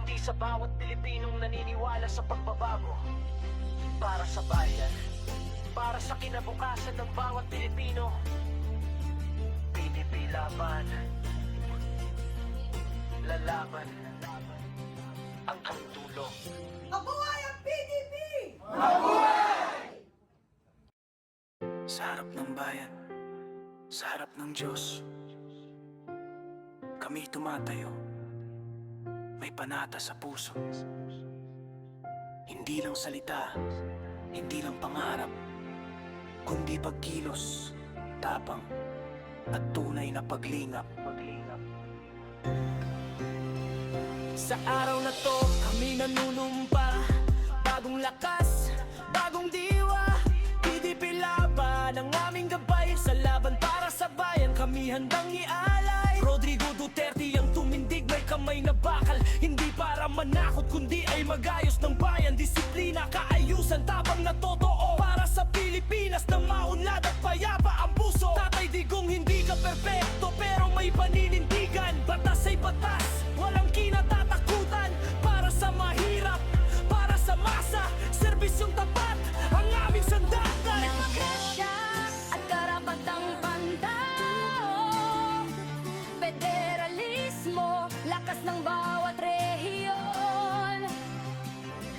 kundi sa bawat Pilipinong naniniwala sa pagbabago. Para sa bayan, para sa kinabukasan ng bawat Pilipino. PDP laban, lalaban hanggang dulo. Mabuhay ang PDP! Sa harap ng bayan, sa harap ng Diyos, kami tumatayo. May panata sa puso. Hindi lang salita, hindi lang pangarap, kundi pagkilos, tapang, at tunay na paglingap. Sa araw na to, kami nanunumpa. Bagong lakas, bagong diwa. PDP laban, ang aming gabay. Sa laban para sa bayan, kami handang ialay. Rodrigo Duterte ang tumindig, may kamay na bakal. Hindi para manakot, kundi ay magayos ng bayan. Disiplina, kaayusan, tabang na totoo. Para sa Pilipinas na maunlad at payapa ang puso. Tatay Digong, hindi ka perpekto, pero may paninindigan. Batas ay batas, walang kinatatakutan. Para sa mahirap, para sa masa, serbisyong tapat, ang aming sandakan. Demokrasya at karapatang pantao, federalismo, lakas ng bawat rehiyon.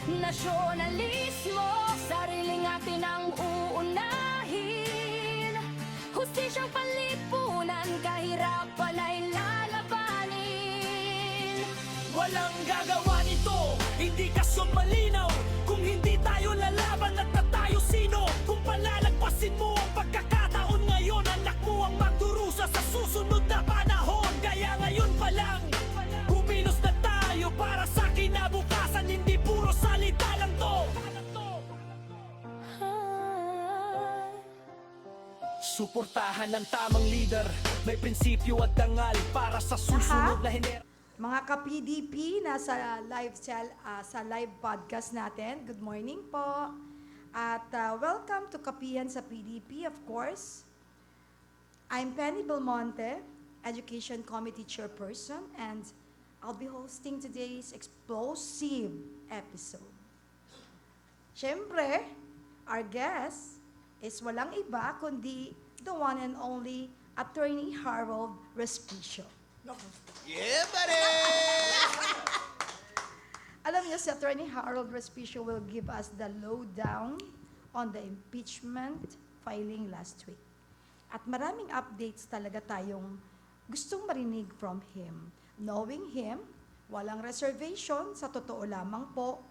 Nasyonalismo, sariling atin ang uunahin. Hustisyang panlipunan, kahirapan ay lalabanin. Walang gagawa nito, indikasyon malinaw. Kung hindi tayo lalaban at tayo sino? Kung palalagpasin mo ang pagkakataon ngayon, anak mo ang magdurusa sa susunod na panahon. Kaya ngayon pa lang, kumilos na tayo para sa kinabukasan. Hindi puro salita lang to. Suportahan ng tamang leader, may prinsipyo at dangal para sa susunod na henerasyon. Mga ka-PDP, nasa sa live podcast natin. Good morning po. At welcome to Kapihan sa PDP, of course. I'm Penny Belmonte, Education Committee Chairperson, and I'll be hosting today's explosive episode. Siyempre, our guest is walang iba kundi the one and only Attorney Harold Respicio. Yeah, buddy! Alam niyo, si Attorney Harold Respicio will give us the lowdown on the impeachment filing last week. At maraming updates talaga tayong gustong marinig from him. Knowing him, walang reservation, sa totoo lamang po,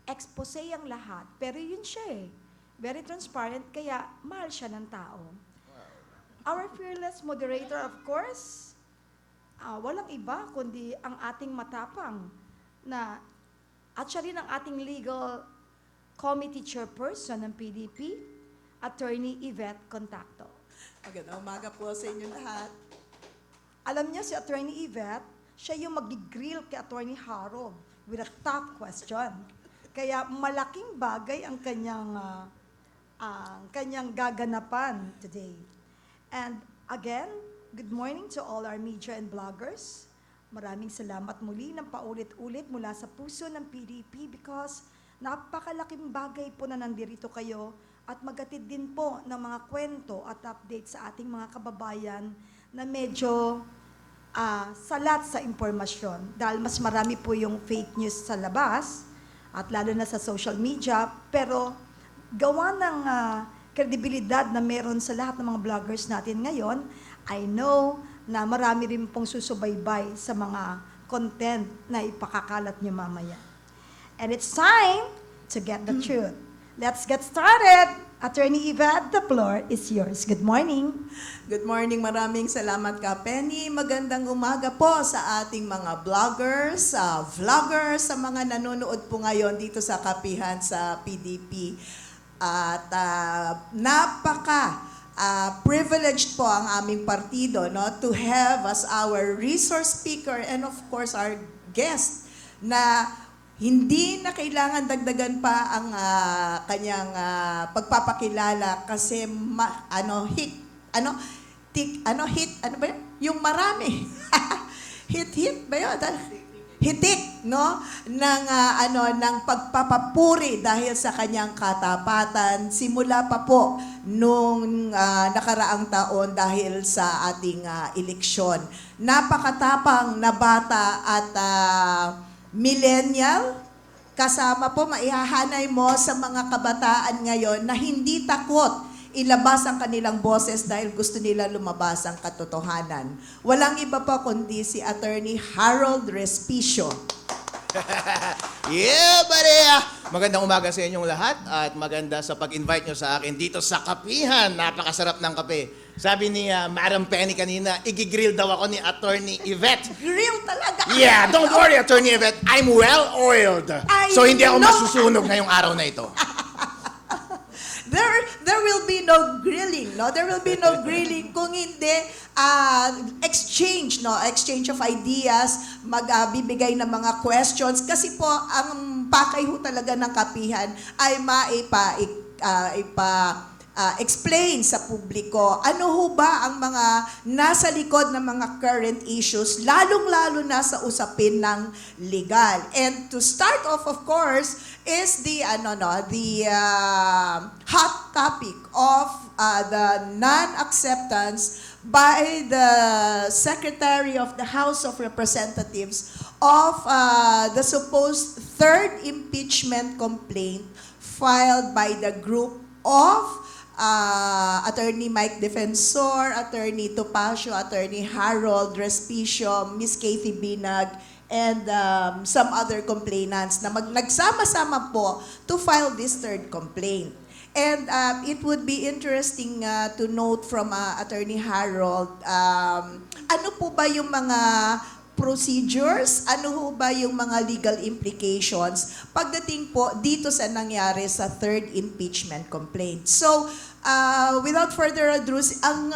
expose ang lahat. Pero yun siya eh. Very transparent, kaya mahal siya ng tao. Our fearless moderator, of course, walang iba kundi ang ating matapang na at siya rin ang ating legal committee chairperson ng PDP, Attorney Yvette Contacto. Magandang umaga po sa inyo lahat. Alam niya si Attorney Yvette, siya yung mag-grill kay Attorney Harold with a tough question. Kaya malaking bagay ang kanyang gaganapan today. And again, good morning to all our media and bloggers. Maraming salamat muli ng paulit-ulit mula sa puso ng PDP because napakalaking bagay po na nandirito kayo at magatid din po ng mga kwento at update sa ating mga kababayan na medyo salat sa impormasyon. Dahil mas marami po yung fake news sa labas at lalo na sa social media, pero gawa ng kredibilidad na meron sa lahat ng mga vloggers natin ngayon, I know na marami rin pong susubaybay sa mga content na ipakakalat niyo mamaya. And it's time to get the truth. Let's get started. Attorney Yvette, the floor is yours. Good morning. Good morning, maraming salamat ka, Penny. Magandang umaga po sa ating mga bloggers, vloggers, sa mga nanonood po ngayon dito sa Kapihan sa PDP. At privileged po ang aming partido, no, to have as our resource speaker and of course our guest na hindi na kailangan dagdagan pa ang kanyang pagpapakilala kasi hit ba yun? Yung marami. hit ba yun? hitik, no, ng ng pagpapapuri dahil sa kanyang katapatan simula pa po nung nakaraang taon dahil sa ating eleksyon. Napakatapang na bata at millennial, kasama po maihahanay mo sa mga kabataan ngayon na hindi takot ilabas ang kanilang boses dahil gusto nila lumabas ang katotohanan. Walang iba pa kundi si Attorney Harold Respicio. Yeah, buddy! Magandang umaga sa inyong lahat at maganda sa pag-invite nyo sa akin dito sa kapihan. Napakasarap ng kape. Sabi ni Madam Penny kanina, igigrill daw ako ni Attorney Yvette. Real talaga! Yeah, don't worry, Attorney Yvette. I'm well-oiled. So hindi ako know. masusunog ngayong araw na ito. There will be no grilling, no? There will be no grilling kung hindi exchange, no? Exchange of ideas, magbibigay ng mga questions kasi po ang pakay ho talaga ng kapihan ay explain sa publiko ano ho ba ang mga nasa likod ng mga current issues, lalong-lalo na sa usapin ng legal. And to start off, of course, is the hot topic of the non-acceptance by the Secretary of the House of Representatives of the supposed third impeachment complaint filed by the group of Attorney Mike Defensor, Attorney Topacio, Attorney Harold Respicio, Miss Kathy Binag, and some other complainants na nagsama-sama po to file this third complaint. And it would be interesting to note from Attorney Harold, ano po ba yung mga procedures, ano ho ba yung mga legal implications pagdating po dito sa nangyari sa third impeachment complaint. So, without further ado, ang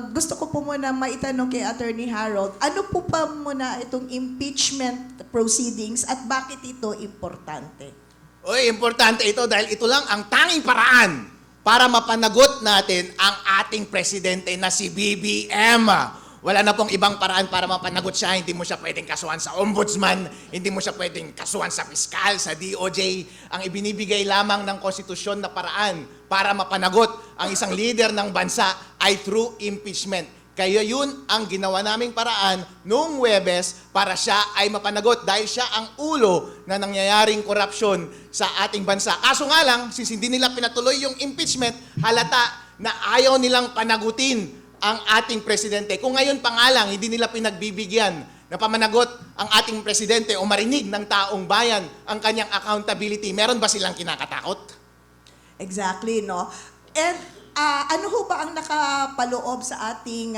gusto ko po muna maitanong kay Attorney Harold, ano po pa muna itong impeachment proceedings at bakit ito importante? Oy, importante ito dahil ito lang ang tanging paraan para mapanagot natin ang ating presidente na si BBM. Wala na pong ibang paraan para mapanagot siya. Hindi mo siya pwedeng kasuhan sa ombudsman, hindi mo siya pwedeng kasuhan sa piskal, sa DOJ. Ang ibinibigay lamang ng konstitusyon na paraan para mapanagot ang isang leader ng bansa ay through impeachment. Kaya yun ang ginawa naming paraan noong Huwebes para siya ay mapanagot dahil siya ang ulo na nangyayaring korupsyon sa ating bansa. Kaso nga lang, since hindi nila pinatuloy yung impeachment, halata na ayaw nilang panagutin ang ating presidente. Kung ngayon pa nga lang, hindi nila pinagbibigyan na pamanagot ang ating presidente o marinig ng taong bayan ang kanyang accountability, meron ba silang kinakatakot? Exactly, no? And ano ho ba ang nakapaloob sa ating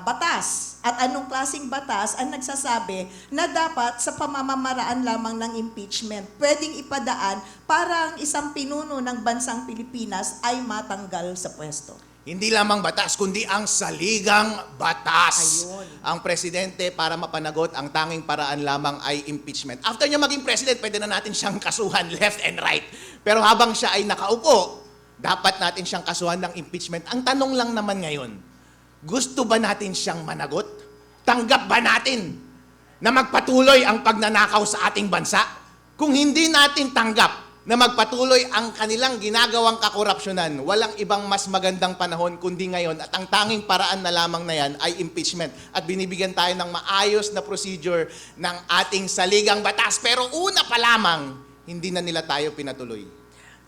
batas? At anong klaseng batas ang nagsasabi na dapat sa pamamaraan lamang ng impeachment pwedeng ipadaan para ang isang pinuno ng bansang Pilipinas ay matanggal sa pwesto? Hindi lamang batas, kundi ang saligang batas. Ayun. Ang presidente, para mapanagot, ang tanging paraan lamang ay impeachment. After niya maging president, pwede na natin siyang kasuhan left and right. Pero habang siya ay nakaupo, dapat natin siyang kasuhan ng impeachment. Ang tanong lang naman ngayon, gusto ba natin siyang managot? Tanggap ba natin na magpatuloy ang pagnanakaw sa ating bansa? Kung hindi natin tanggap na magpatuloy ang kanilang ginagawang kakorupsyonan, walang ibang mas magandang panahon kundi ngayon at ang tanging paraan na lamang na yan ay impeachment at binibigyan tayo ng maayos na procedure ng ating saligang batas. Pero una pa lamang, hindi na nila tayo pinatuloy.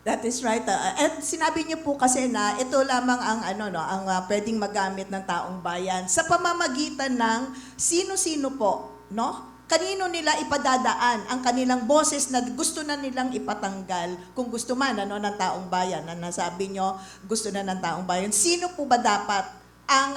That is right. At sinabi niyo po kasi na ito lamang ang ang pwedeng magamit ng taong bayan sa pamamagitan ng sino-sino po, no? Kanino nila ipadadaan ang kanilang boses na gusto na nilang ipatanggal kung gusto man ng taong bayan na nasabi nyo gusto na ng taong bayan. Sino po ba dapat ang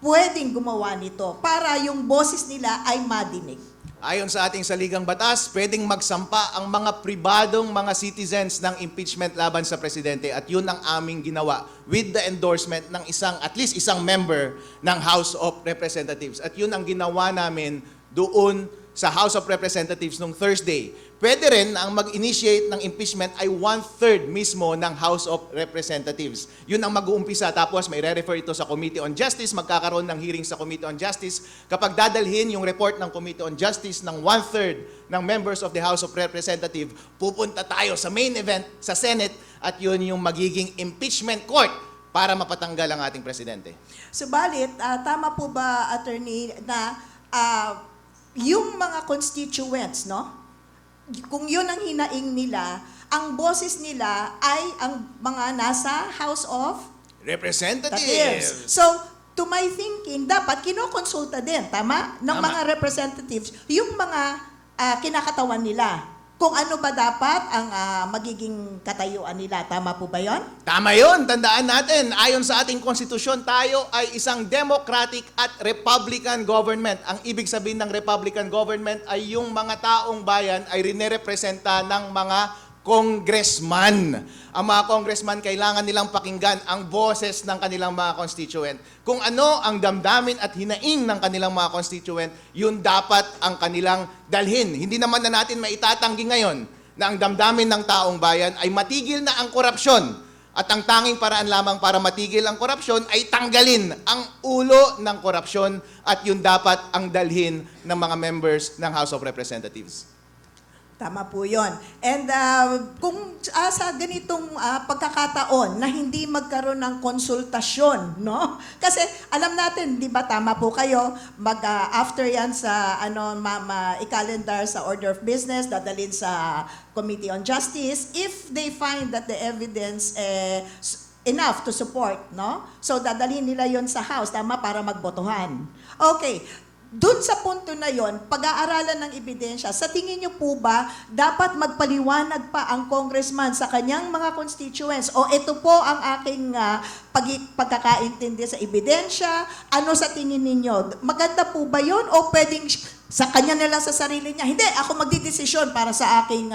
pwedeng gumawa nito para yung boses nila ay madinig? Ayon sa ating saligang batas, pwedeng magsampa ang mga pribadong mga citizens ng impeachment laban sa presidente at yun ang aming ginawa with the endorsement ng at least isang member ng House of Representatives. At yun ang ginawa namin doon sa House of Representatives nung Thursday. Pwede rin na ang mag-initiate ng impeachment ay 1/3 mismo ng House of Representatives. Yun ang mag-uumpisa, tapos may re-refer ito sa Committee on Justice, magkakaroon ng hearing sa Committee on Justice. Kapag dadalhin yung report ng Committee on Justice ng 1/3 ng members of the House of Representatives, pupunta tayo sa main event sa Senate at yun yung magiging impeachment court para mapatanggal ang ating presidente. Subalit, tama po ba, Attorney, na yung mga constituents, no? Kung yun ang hinaing nila, ang boses nila ay ang mga nasa House of Representatives! So, to my thinking, dapat kinokonsulta din, tama? Ng Tama. mga representatives, yung mga kinakatawan nila. Kung ano ba dapat ang magiging katayuan nila. Tama po ba yon? Tama yun, tandaan natin. Ayon sa ating konstitusyon, tayo ay isang democratic at republican government. Ang ibig sabihin ng republican government ay yung mga taong bayan ay rinerepresenta ng mga congressman. Ang mga congressman, kailangan nilang pakinggan ang boses ng kanilang mga constituent. Kung ano ang damdamin at hinaing ng kanilang mga constituent, yun dapat ang kanilang dalhin. Hindi naman na natin maitatanggi ngayon na ang damdamin ng taong bayan ay matigil na ang korupsyon. At ang tanging paraan lamang para matigil ang korupsyon ay tanggalin ang ulo ng korupsyon, at yun dapat ang dalhin ng mga members ng House of Representatives. Tama po yun. And kung sa ganitong pagkakataon na hindi magkaroon ng konsultasyon, no? Kasi alam natin, di ba, tama po kayo, after yan sa i-calendar sa order of business, dadalhin sa Committee on Justice, if they find that the evidence enough to support, no? So dadalhin nila yon sa House, tama, para magbotohan. Okay. Doon sa punto na yon, pag-aaralan ng ebidensya, sa tingin niyo po ba, dapat magpaliwanag pa ang congressman sa kanyang mga constituents? O ito po ang aking pagkakaintindi sa ebidensya? Ano sa tingin ninyo? Maganda po ba yon? O pwedeng sa kanya nila sa sarili niya? Hindi, ako magdidesisyon para sa aking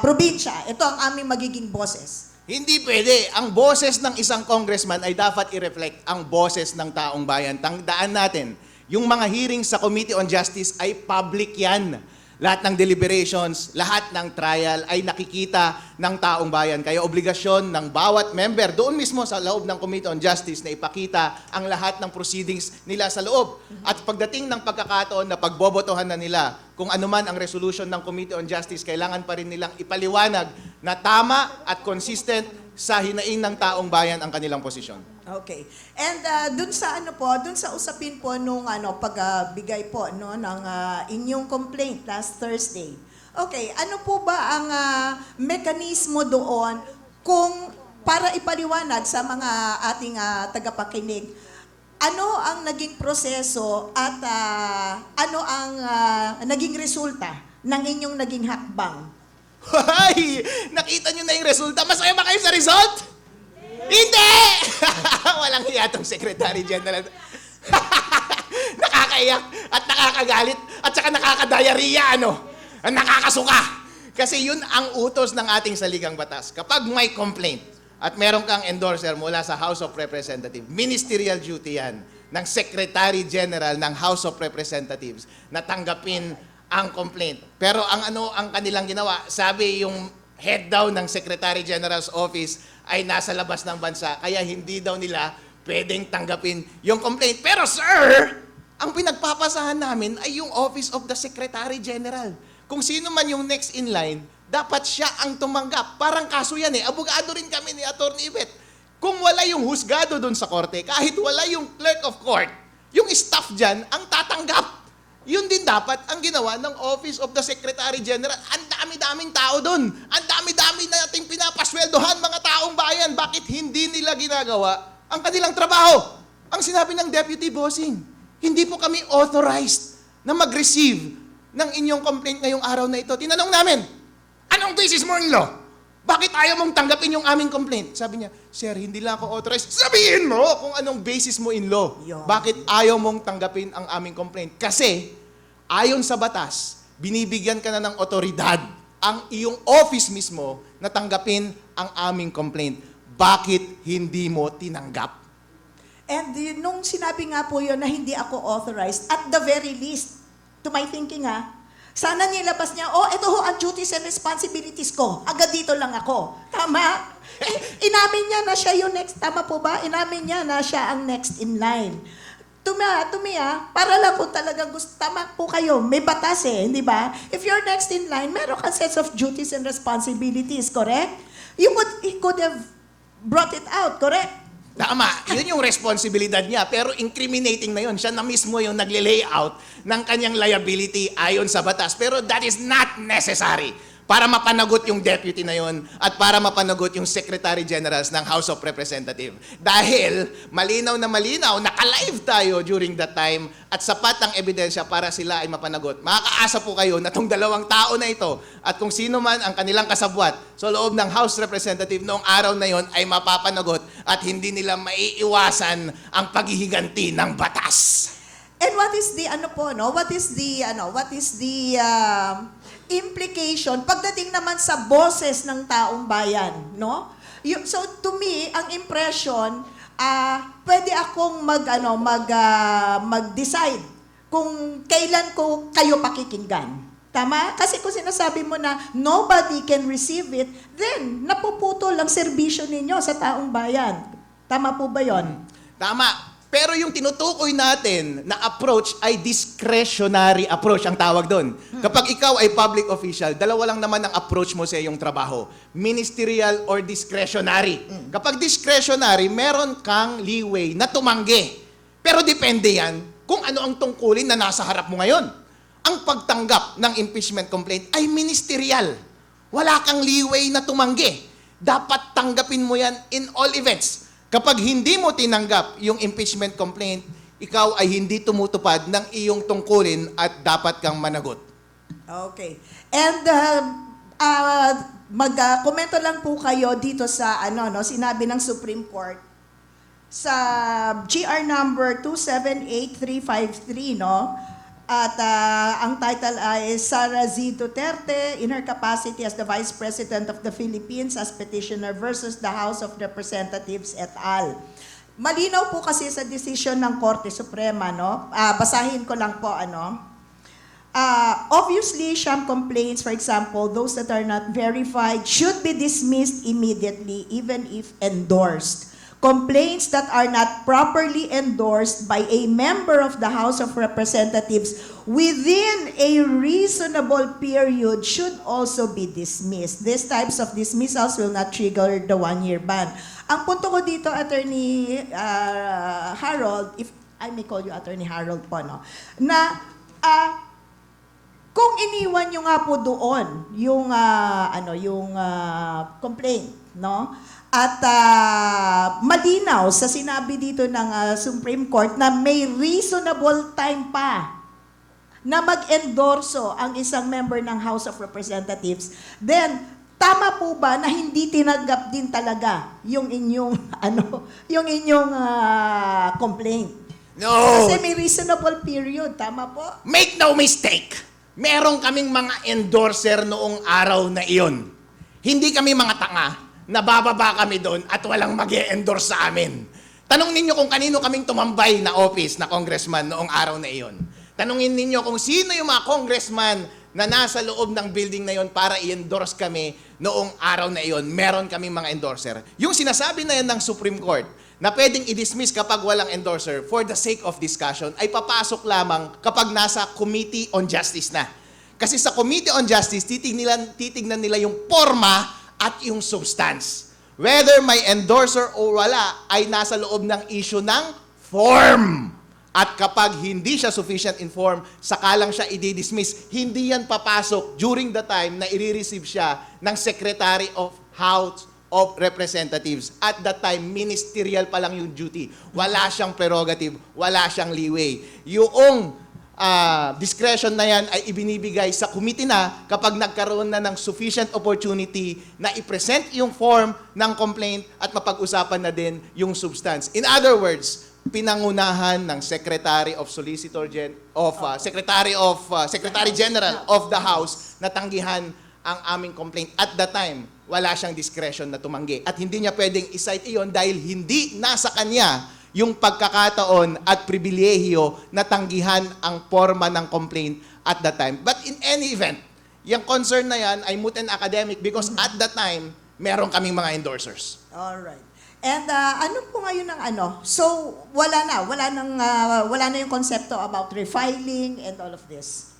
probinsya. Ito ang aming magiging boses. Hindi pwede. Ang boses ng isang congressman ay dapat i-reflect ang boses ng taong bayan. Tandaan natin, yung mga hearings sa Committee on Justice ay public yan. Lahat ng deliberations, lahat ng trial ay nakikita ng taong bayan. Kaya obligasyon ng bawat member doon mismo sa loob ng Committee on Justice na ipakita ang lahat ng proceedings nila sa loob. At pagdating ng pagkakataon na pagbobotohan na nila, kung ano man ang resolution ng Committee on Justice, kailangan pa rin nilang ipaliwanag na tama at consistent sa hinaing ng taong bayan ang kanilang posisyon. Okay. And dun sa dun sa usapin po nung pagbigay po ng inyong complaint last Thursday. Okay, ano po ba ang mekanismo doon kung para ipaliwanag sa mga ating tagapakinig, ano ang naging proseso at ano ang naging resulta ng inyong naging hakbang? Hoy! Nakita nyo na yung resulta? Masaya ba kayo sa result? Hindi! Walang hiya tong Secretary General. Nakakaiyak at nakakagalit at saka nakakadiarrhea, nakakasuka. Kasi yun ang utos ng ating saligang batas. Kapag may complaint at meron kang endorser mula sa House of Representatives, ministerial duty yan ng Secretary General ng House of Representatives na tanggapin ang complaint. Pero ang kanilang ginawa, sabi yung head daw ng Secretary General's office ay nasa labas ng bansa, kaya hindi daw nila pwedeng tanggapin yung complaint. Pero sir, ang pinagpapasahan namin ay yung Office of the Secretary General. Kung sino man yung next in line, dapat siya ang tumanggap. Parang kaso yan Abogado rin kami ni Atty. Yvette. Kung wala yung husgado doon sa korte, kahit wala yung clerk of court, yung staff dyan ang tatanggap. Yun din dapat ang ginawa ng Office of the Secretary General. Ang dami-daming tao doon. Ang dami-dami nating pinapasweldohan mga taong bayan. Bakit hindi nila ginagawa ang kanilang trabaho? Ang sinabi ng Deputy Bossing, hindi po kami authorized na mag-receive ng inyong complaint ngayong araw na ito. Tinanong namin, anong basis mo in law? Bakit ayaw mong tanggapin yung aming complaint? Sabi niya, sir, hindi lang ako authorized. Sabihin mo kung anong basis mo in law. Yun. Bakit ayaw mong tanggapin ang aming complaint? Kasi, ayon sa batas, binibigyan ka na ng otoridad ang iyong office mismo na tanggapin ang aming complaint. Bakit hindi mo tinanggap? And nung sinabi nga po yun na hindi ako authorized, at the very least, To my thinking sana nilabas niya, ito ho ang duties and responsibilities ko. Agad dito lang ako. Tama? Inamin niya na siya yung next. Tama po ba? Inamin niya na siya ang next in line. Para lang kung talagang gusto, tama po kayo, may batas hindi ba? If you're next in line, meron kang sets of duties and responsibilities, correct? He could have brought it out, correct? Tama, yun yung responsibilidad niya. Pero incriminating na yun. Siya na mismo yung nagle-layout ng kanyang liability ayon sa batas. Pero that is not necessary para mapanagot yung deputy na yun at para mapanagot yung Secretary Generals ng House of Representatives. Dahil malinaw na malinaw, naka-live tayo during that time at sapat ang ebidensya para sila ay mapanagot. Makakaasa po kayo na itong dalawang tao na ito at kung sino man ang kanilang kasabwat sa loob ng House Representative noong araw na yon ay mapapanagot at hindi nila maiiwasan ang paghihiganti ng batas. And what is the implication pagdating naman sa boses ng taong bayan, no? So to me, ang impression, pwede akong mag-decide kung kailan ko kayo pakikinggan. Tama? Kasi kung sinasabi mo na nobody can receive it, then napuputol ang serbisyo ninyo sa taong bayan. Tama po ba 'yon? Tama. Pero yung tinutukoy natin na approach ay discretionary approach ang tawag doon. Kapag ikaw ay public official, dalawa lang naman ang approach mo sa iyong trabaho. Ministerial or discretionary. Kapag discretionary, meron kang leeway na tumanggi. Pero depende yan kung ano ang tungkulin na nasa harap mo ngayon. Ang pagtanggap ng impeachment complaint ay ministerial. Wala kang leeway na tumanggi. Dapat tanggapin mo yan in all events. Kapag hindi mo tinanggap yung impeachment complaint, ikaw ay hindi tumutupad ng iyong tungkulin at dapat kang managot. Okay. And mag-komento lang po kayo dito sa sinabi ng Supreme Court sa GR number 278353, no? At ang title ay Sara Z. Duterte in her capacity as the Vice President of the Philippines as petitioner versus the House of Representatives et al. Malinaw po kasi sa decision ng Korte Suprema, no? Basahin ko lang po, obviously, sham complaints, for example, those that are not verified, should be dismissed immediately, even if endorsed. Complaints that are not properly endorsed by a member of the House of Representatives within a reasonable period should also be dismissed. These types of dismissals will not trigger the 1-year ban. Ang punto ko dito, Attorney Harold, if I may call you Attorney Harold po, no? Na kung iniwan nyo nga po doon yung complaint, no? At malinaw sa sinabi dito ng Supreme Court na may reasonable time pa na mag-endorso ang isang member ng House of Representatives, then tama po ba na hindi tinanggap din talaga yung inyong complaint? No! Kasi may reasonable period, tama po? Make no mistake, meron kaming mga endorser noong araw na iyon. Hindi kami mga tanga, nabababa kami doon at walang mag-e-endorse sa amin. Tanong ninyo kung kanino kaming tumambay na office na congressman noong araw na iyon. Tanungin ninyo kung sino yung mga congressman na nasa loob ng building na iyon para i-endorse kami noong araw na iyon. Meron kaming mga endorser. Yung sinasabi na yan ng Supreme Court na pwedeng i-dismiss kapag walang endorser for the sake of discussion ay papasok lamang kapag nasa Committee on Justice na. Kasi sa Committee on Justice, titignan nila yung forma at yung substance. Whether may endorser o wala, ay nasa loob ng issue ng form. At kapag hindi siya sufficient in form, saka lang siya i-dismiss. Hindi yan papasok during the time na i-receive siya ng Secretary of House of Representatives. At that time, ministerial pa lang yung duty. Wala siyang prerogative, wala siyang leeway. Yung discretion na yan ay ibinibigay sa committee na kapag nagkaroon na ng sufficient opportunity na i-present yung form ng complaint at mapag-usapan na din yung substance. In other words, pinangunahan ng Secretary General of the House na tanggihan ang aming complaint. At that time, wala siyang discretion na tumanggi. At hindi niya pwedeng i-cite iyon dahil hindi nasa kanya yung pagkakataon at pribilehiyo na tanggihan ang forma ng complaint at that time. But in any event, yung concern na yan ay moot and academic because at that time, meron kaming mga endorsers. Alright. And ano po ngayon ang ano? So, wala na yung konsepto about refiling and all of this.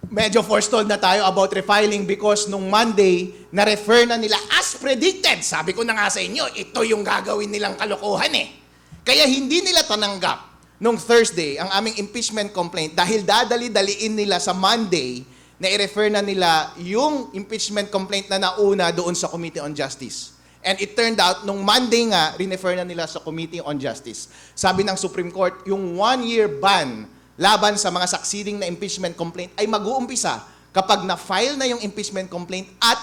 Medyo forestalled na tayo about refiling because nung Monday, na-refer na nila as predicted. Sabi ko na nga sa inyo, ito yung gagawin nilang kalokohan eh. Kaya hindi nila tananggap nung Thursday ang aming impeachment complaint dahil dadali-daliin nila sa Monday na i-refer na nila yung impeachment complaint na nauna doon sa Committee on Justice. And it turned out, nung Monday nga, rinefer na nila sa Committee on Justice. Sabi ng Supreme Court, yung 1-year ban laban sa mga succeeding na impeachment complaint ay mag-uumpisa kapag na-file na yung impeachment complaint at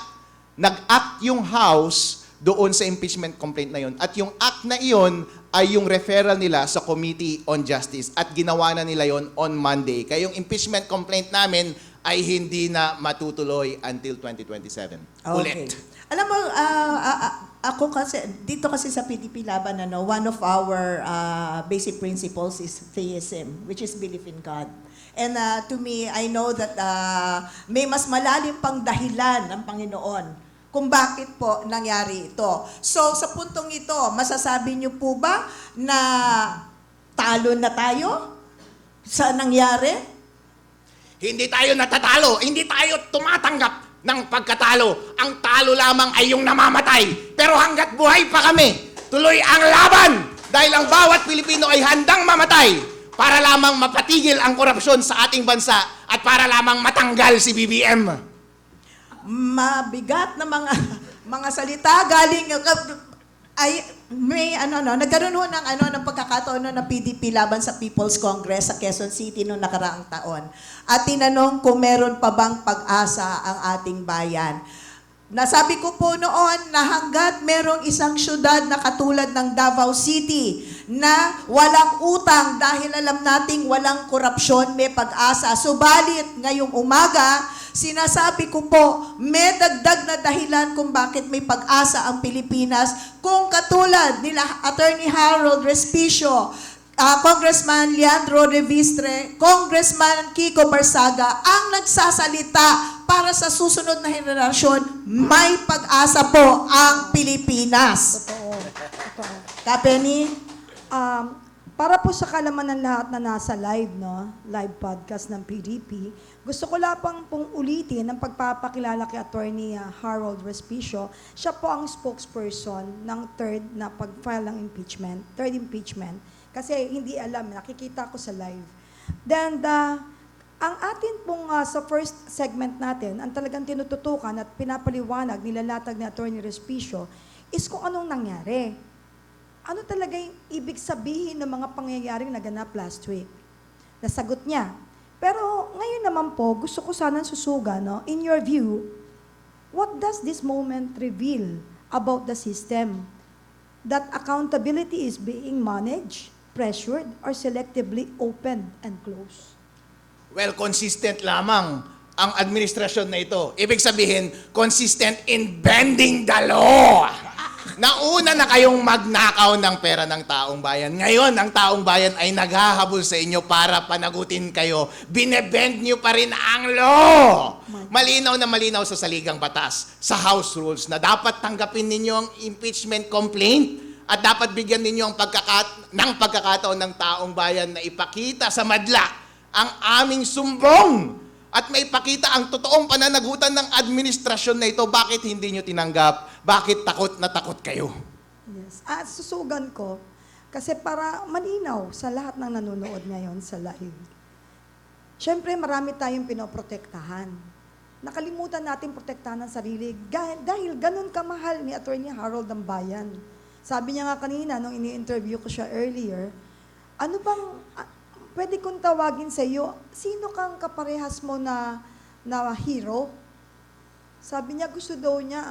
nag-act yung House doon sa impeachment complaint na yun. At yung act na iyon ay yung referral nila sa Committee on Justice at ginawa na nila yon on Monday. Kaya yung impeachment complaint namin ay hindi na matutuloy until 2027. Okay. Ulit. Alam mo, ako kasi, dito kasi sa PDP Laban, one of our basic principles is theism, which is belief in God. And to me, I know that may mas malalim pang dahilan ng Panginoon kung bakit po nangyari ito. So, sa puntong ito, masasabi niyo po ba na talo na tayo sa nangyari? Hindi tayo natatalo, hindi tayo tumatanggap ng pagkatalo. Ang talo lamang ay yung namamatay. Pero hanggat buhay pa kami, tuloy ang laban dahil ang bawat Pilipino ay handang mamatay para lamang mapatigil ang korupsyon sa ating bansa at para lamang matanggal si BBM. Mabigat na mga salita galing ay may nagkaroon ho ng pagkakataon ng PDP laban sa People's Congress sa Quezon City noong nakaraang taon. At tinanong kung meron pa bang pag-asa ang ating bayan. Nasabi ko po noon na hanggat merong isang syudad na katulad ng Davao City na walang utang dahil alam nating walang korupsyon, may pag-asa. Subalit ngayong umaga, sinasabi ko po, may dagdag na dahilan kung bakit may pag-asa ang Pilipinas. Kung katulad nila Attorney Harold Respicio, Congressman Leandro Revistre, Congressman Kiko Barsaga, ang nagsasalita para sa susunod na henerasyon, may pag-asa po ang Pilipinas. Totoo. Kapeni? Para po sa kalaman ng lahat na nasa live, live podcast ng PDP, gusto ko lang pong ulitin ang pagpapakilala kay Attorney Harold Respicio. Siya po ang spokesperson ng third impeachment. Kasi hindi alam, nakikita ko sa live. Then, ang atin pong sa first segment natin, ang talagang tinututukan at pinapaliwanag, nilalatag ni Attorney Respicio, is kung anong nangyari. Ano talaga yung ibig sabihin ng mga pangyayaring naganap last week? Nasagot niya. Pero ngayon naman po, gusto ko sanang susuga, in your view, what does this moment reveal about the system? That accountability is being managed, pressured, or selectively opened and closed? Well, consistent lamang ang administrasyon na ito. Ibig sabihin, consistent in bending the law. Nauna na kayong magnakaw ng pera ng taong bayan. Ngayon, ang taong bayan ay naghahabol sa inyo para panagutin kayo. Binebend nyo pa rin ang law. Malinaw na malinaw sa saligang batas, sa House Rules, na dapat tanggapin ninyo ang impeachment complaint at dapat bigyan ninyo ang pagkakataon ng taong bayan na ipakita sa madla ang aming sumbong at may ipakita ang totoong pananagutan ng administrasyon na ito. Bakit hindi nyo tinanggap? Bakit takot na takot kayo? Yes. Susugan ko, kasi para malinaw sa lahat ng nanonood ngayon sa live. Siyempre, marami tayong pinoprotektahan. Nakalimutan natin protektahan ang sarili dahil ganun kamahal ni Attorney Harold ang bayan. Sabi niya nga kanina, nung ini-interview ko siya earlier, ano bang, pwede kong tawagin sa iyo, sino kang kaparehas mo na hero? Sabi niya, gusto daw niya,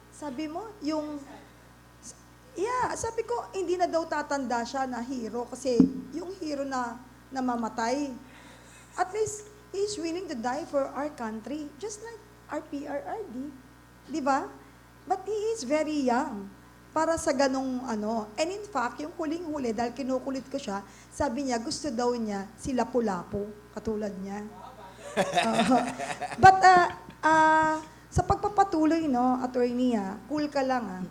sabi mo, sabi ko, hindi na daw tatanda siya na hero kasi yung hero na namamatay. At least, he's willing to die for our country, just like our PRRD. Di ba? But he is very young. para sa ganong ano. And in fact, yung huling-huli, dahil kinukulit ko siya, sabi niya, gusto daw niya si Lapu-Lapu, katulad niya. But sa pagpapatuloy, no, attorney, cool ka lang,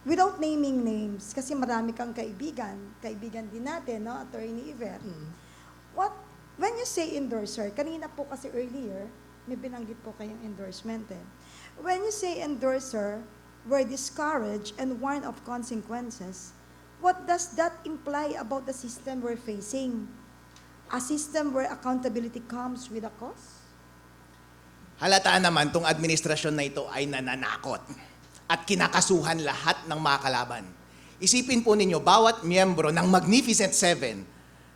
without naming names, kasi marami kang kaibigan din natin, no, Attorney Yvette. When you say endorser, kanina po kasi earlier, may binanggit po kayong endorsement When you say endorser, were discouraged and warned of consequences, what does that imply about the system we're facing? A system where accountability comes with a cost? Halataan naman tong administrasyon na ito ay nananakot at kinakasuhan lahat ng mga kalaban. Isipin po ninyo, bawat miyembro ng Magnificent Seven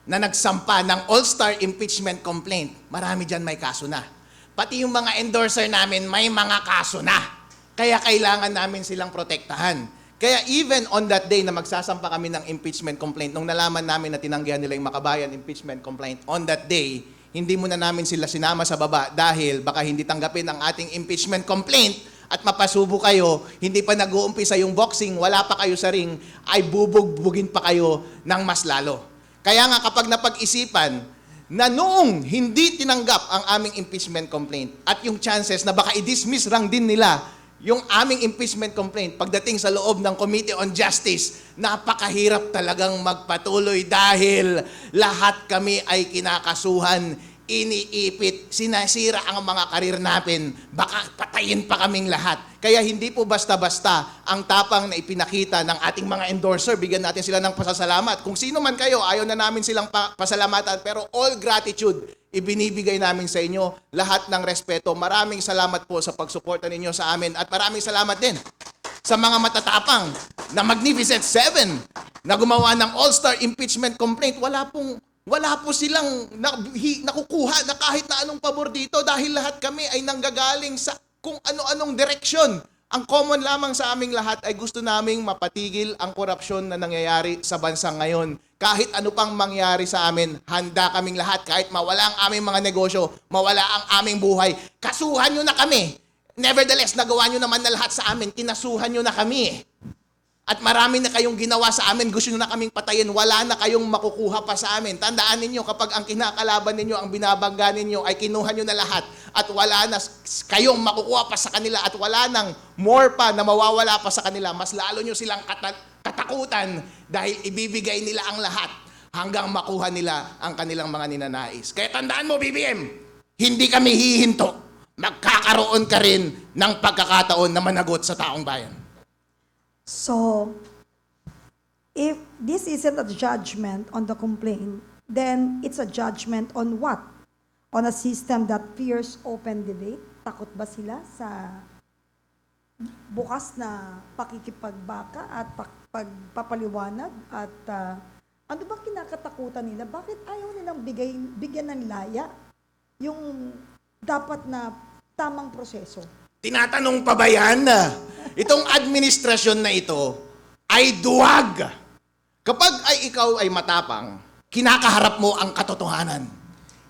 na nagsampa ng all-star impeachment complaint, marami dyan may kaso na. Pati yung mga endorser namin may mga kaso na. Kaya kailangan namin silang protektahan. Kaya even on that day na magsasampa kami ng impeachment complaint, nung nalaman namin na tinanggihan nila yung Makabayan impeachment complaint, on that day, hindi muna namin sila sinama sa baba dahil baka hindi tanggapin ang ating impeachment complaint at mapasubo kayo, hindi pa nag-uumpisa yung boxing, wala pa kayo sa ring, ay bubugbugin pa kayo ng mas lalo. Kaya nga kapag napag-isipan na noong hindi tinanggap ang aming impeachment complaint at yung chances na baka i-dismiss lang din nila yung aming impeachment complaint pagdating sa loob ng Committee on Justice, napakahirap talagang magpatuloy dahil lahat kami ay kinakasuhan, iniipit, sinasira ang mga karir natin, baka patayin pa kaming lahat. Kaya hindi po basta-basta ang tapang na ipinakita ng ating mga endorser, bigyan natin sila ng pasasalamat. Kung sino man kayo, ayaw na namin silang pasalamatan, pero all gratitude, ibinibigay namin sa inyo lahat ng respeto. Maraming salamat po sa pagsuporta ninyo sa amin at maraming salamat din sa mga matatapang na Magnificent Seven na gumawa ng all-star impeachment complaint. Wala po silang nakukuha na kahit na anong pabor dito dahil lahat kami ay nanggagaling sa kung ano-anong direksyon. Ang common lamang sa aming lahat ay gusto naming mapatigil ang korupsyon na nangyayari sa bansa ngayon. Kahit ano pang mangyari sa amin, handa kaming lahat. Kahit mawala ang aming mga negosyo, mawala ang aming buhay, kasuhan nyo na kami. Nevertheless, nagawa nyo naman na lahat sa amin, kinasuhan nyo na kami. At marami na kayong ginawa sa amin, gusto nyo na kaming patayin, wala na kayong makukuha pa sa amin. Tandaan ninyo, kapag ang kinakalaban ninyo, ang binabangga ninyo, ay kinuha nyo na lahat at wala na kayong makukuha pa sa kanila at wala nang more pa na mawawala pa sa kanila, mas lalo nyo silang katakutan dahil ibibigay nila ang lahat hanggang makuha nila ang kanilang mga ninanais. Kaya tandaan mo, BBM, hindi kami hihinto. Magkakaroon ka rin ng pagkakataon na managot sa taong bayan. So, if this isn't a judgment on the complaint, then it's a judgment on what? On a system that fears open debate? Takot ba sila sa bukas na pakikipagbaka at pagpapaliwanag? At ano ba kinakatakutan nila? Bakit ayaw nilang bigyan ng laya yung dapat na tamang proseso? Tinatanong pa ba yan? Itong administrasyon na ito ay duwag. Kapag ay ikaw ay matapang, kinakaharap mo ang katotohanan.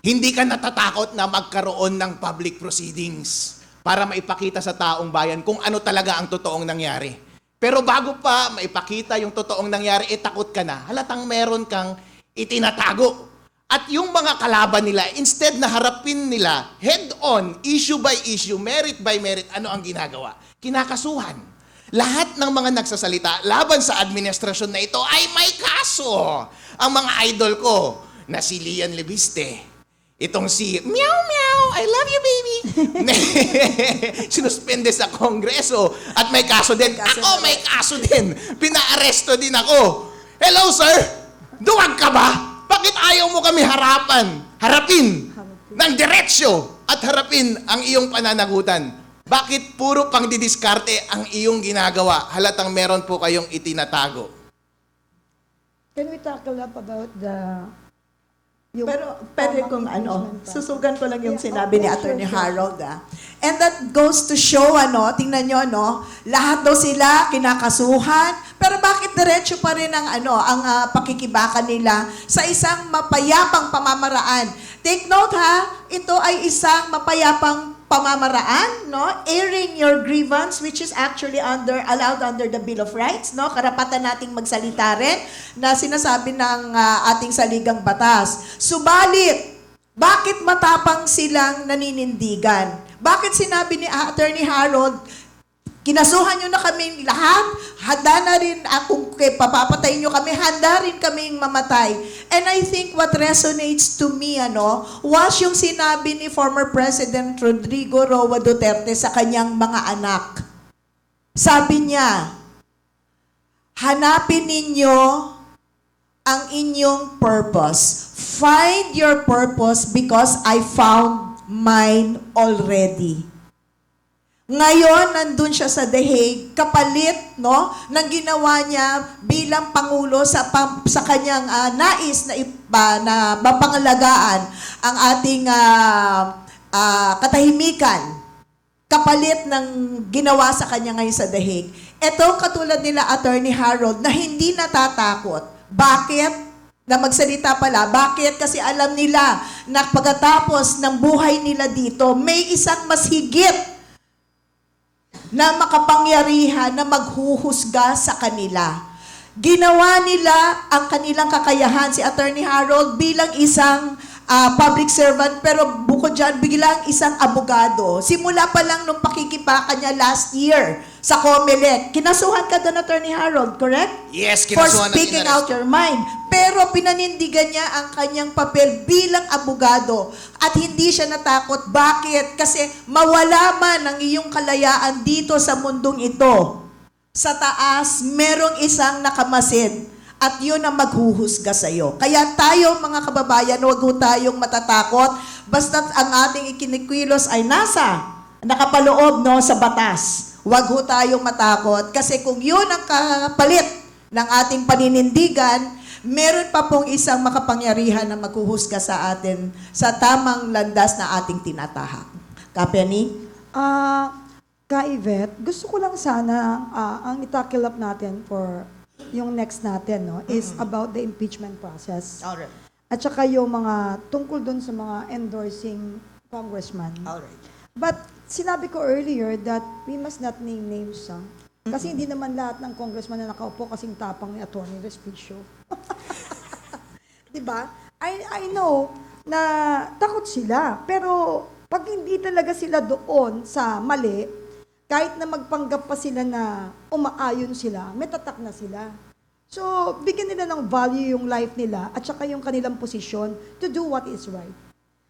Hindi ka natatakot na magkaroon ng public proceedings para maipakita sa taong bayan kung ano talaga ang totoong nangyari. Pero bago pa maipakita yung totoong nangyari, takot ka na. Halatang meron kang itinatago. At yung mga kalaban nila, instead na harapin nila head-on, issue by issue, merit by merit, ano ang ginagawa? Kinakasuhan. Lahat ng mga nagsasalita laban sa administrasyon na ito ay may kaso. Ang mga idol ko na si Lian Lebiste, itong si Meow Meow, I love you baby, sinuspende sa Kongreso at may kaso din. Ako may kaso din. Pinaaresto din ako. Hello sir, duwag ka ba? Bakit ayaw mo kami harapin ng diretsyo at harapin ang iyong pananagutan? Bakit puro pang didiskarte ang iyong ginagawa? Halatang meron po kayong itinatago. Can we tackle up about Pero pwede kung susugan ko lang yung Yeah, sinabi ni sure, Attorney sure. Harold. And that goes to show, tingnan nyo, lahat daw sila kinakasuhan, pero bakit diretso pa rin ang pakikibaka nila sa isang mapayapang pamamaraan? Take note ito ay isang mapayapang pamamaraan, no? Airing your grievance, which is actually allowed under the Bill of Rights, no? Karapatan nating magsalita rin na sinasabi ng ating saligang batas. Subalit, bakit matapang silang naninindigan? Bakit sinabi ni Attorney Harold, kinasuhan nyo na kami lahat, handa na rin kung papapatayin nyo kami, handa rin kaming mamatay. And I think what resonates to me, was yung sinabi ni former President Rodrigo Roa Duterte sa kanyang mga anak. Sabi niya, hanapin ninyo ang inyong purpose. Find your purpose because I found mine already. Ngayon, nandun siya sa The Hague, kapalit, ng ginawa niya bilang Pangulo sa kanyang nais na mapangalagaan ang ating katahimikan. Kapalit ng ginawa sa kanya ngayon sa The Hague. Ito, katulad nila Attorney Harold, na hindi natatakot. Bakit? Na magsalita pala. Bakit? Kasi alam nila na pagkatapos ng buhay nila dito, may isang mas higit na makapangyarihan na maghuhusga sa kanila. Ginawa nila ang kanilang kakayahan si Attorney Harold bilang isang public servant, pero bukod dyan, biglang isang abogado. Simula pa lang nung pakikipaka niya last year sa COMELEC. Kinasuhan ka doon, Attorney Harold, correct? Yes, For kinasuhan at speaking inaresto. out your mind. Pero pinanindigan niya ang kanyang papel bilang abogado at hindi siya natakot. Bakit? Kasi mawala man ang iyong kalayaan dito sa mundong ito. Sa taas, merong isang nakamasid at yun ang maghuhusga sa iyo. Kaya tayo, mga kababayan, huwag ho tayong matatakot basta't ang ating ikinikilos ay nakapaloob sa batas. Huwag ho tayong matakot kasi kung yun ang kapalit ng ating paninindigan, meron pa pong isang makapangyarihan na maghuhusga sa atin sa tamang landas na ating tinatahak. Kapeni? Ka Yvette, gusto ko lang sana ang itakil up natin for yung next natin, is about the impeachment process. Alright. At saka yung mga tungkol dun sa mga endorsing congressman. Alright. But sinabi ko earlier that we must not name names. Kasi hindi naman lahat ng congressman na nakaupo kasing tapang ni Atty. Respicio. Diba? I know na takot sila. Pero pag hindi talaga sila doon sa mali, kahit na magpanggap pa sila na umaayon sila, may tatak na sila. So, bigyan nila ng value yung life nila at saka yung kanilang posisyon to do what is right.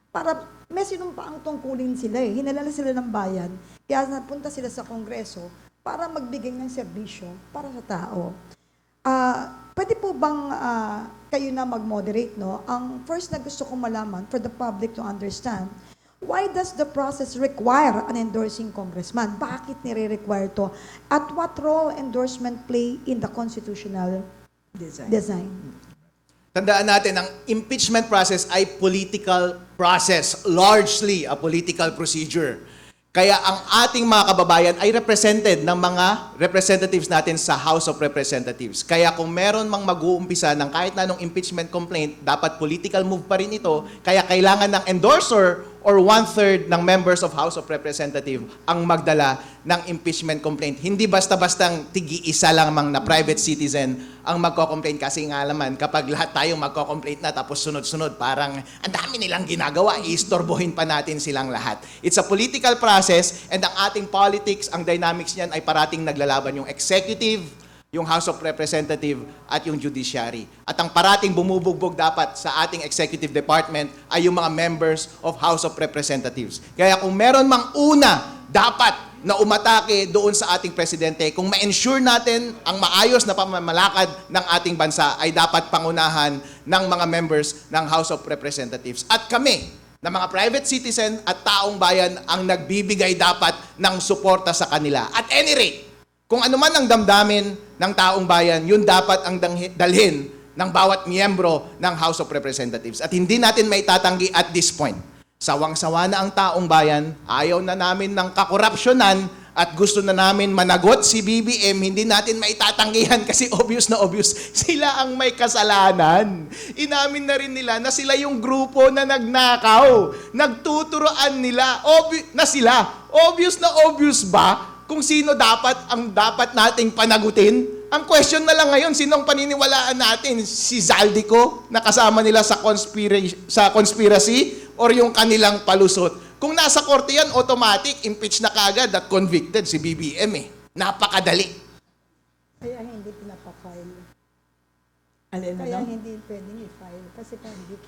Para may sinumpaang tungkulin sila hinalala sila ng bayan, kaya napunta sila sa Kongreso para magbigay ng serbisyo para sa tao. Pwede po bang kayo na mag-moderate, Ang first na gusto kong malaman for the public to understand, why does the process require an endorsing congressman? Bakit nire-require to? At what role endorsement play in the constitutional design? Tandaan natin, ang impeachment process ay political process, largely a political procedure. Kaya ang ating mga kababayan ay represented ng mga representatives natin sa House of Representatives. Kaya kung meron mang mag-uumpisa ng kahit na anong impeachment complaint, dapat political move pa rin ito. Kaya kailangan ng endorser or 1/3 ng members of House of Representatives ang magdala ng impeachment complaint. Hindi basta-bastang tigi-isa lamang na private citizen ang magko-complain kasi nga naman kapag lahat tayong magko-complaint na tapos sunod-sunod parang ang dami nilang ginagawa, iistorbohin pa natin silang lahat. It's a political process and ang ating politics, ang dynamics niyan ay parating naglalaban yung executive, yung House of Representatives at yung judiciary. At ang parating bumubugbog dapat sa ating executive department ay yung mga members of House of Representatives. Kaya kung meron mang una dapat na umatake doon sa ating presidente, kung ma-ensure natin ang maayos na pamamalakad ng ating bansa ay dapat pangunahan ng mga members ng House of Representatives. At kami, na mga private citizen at taong bayan ang nagbibigay dapat ng suporta sa kanila. At any rate, kung ano man ang damdamin ng taong bayan, yun dapat ang dalhin ng bawat miyembro ng House of Representatives. At hindi natin maitatanggi at this point. Sawang-sawa na ang taong bayan, ayaw na namin ng kakorupsyonan at gusto na namin managot si BBM, hindi natin maitatanggihan kasi obvious na obvious. Sila ang may kasalanan. Inamin na rin nila na sila yung grupo na nagnakaw. Nagtuturoan nila na sila. Obvious na obvious ba kung sino ang dapat nating panagutin? Ang question na lang ngayon, sinong paniniwalaan natin? Si Zaldico na kasama nila sa conspiracy or yung kanilang palusot? Kung nasa korte yan, automatic, impeach na kaagad at convicted si BBM eh. Napakadali. Kaya hindi pinapafile. Alin Kaya ano? hindi pwedeng i-file kasi convict.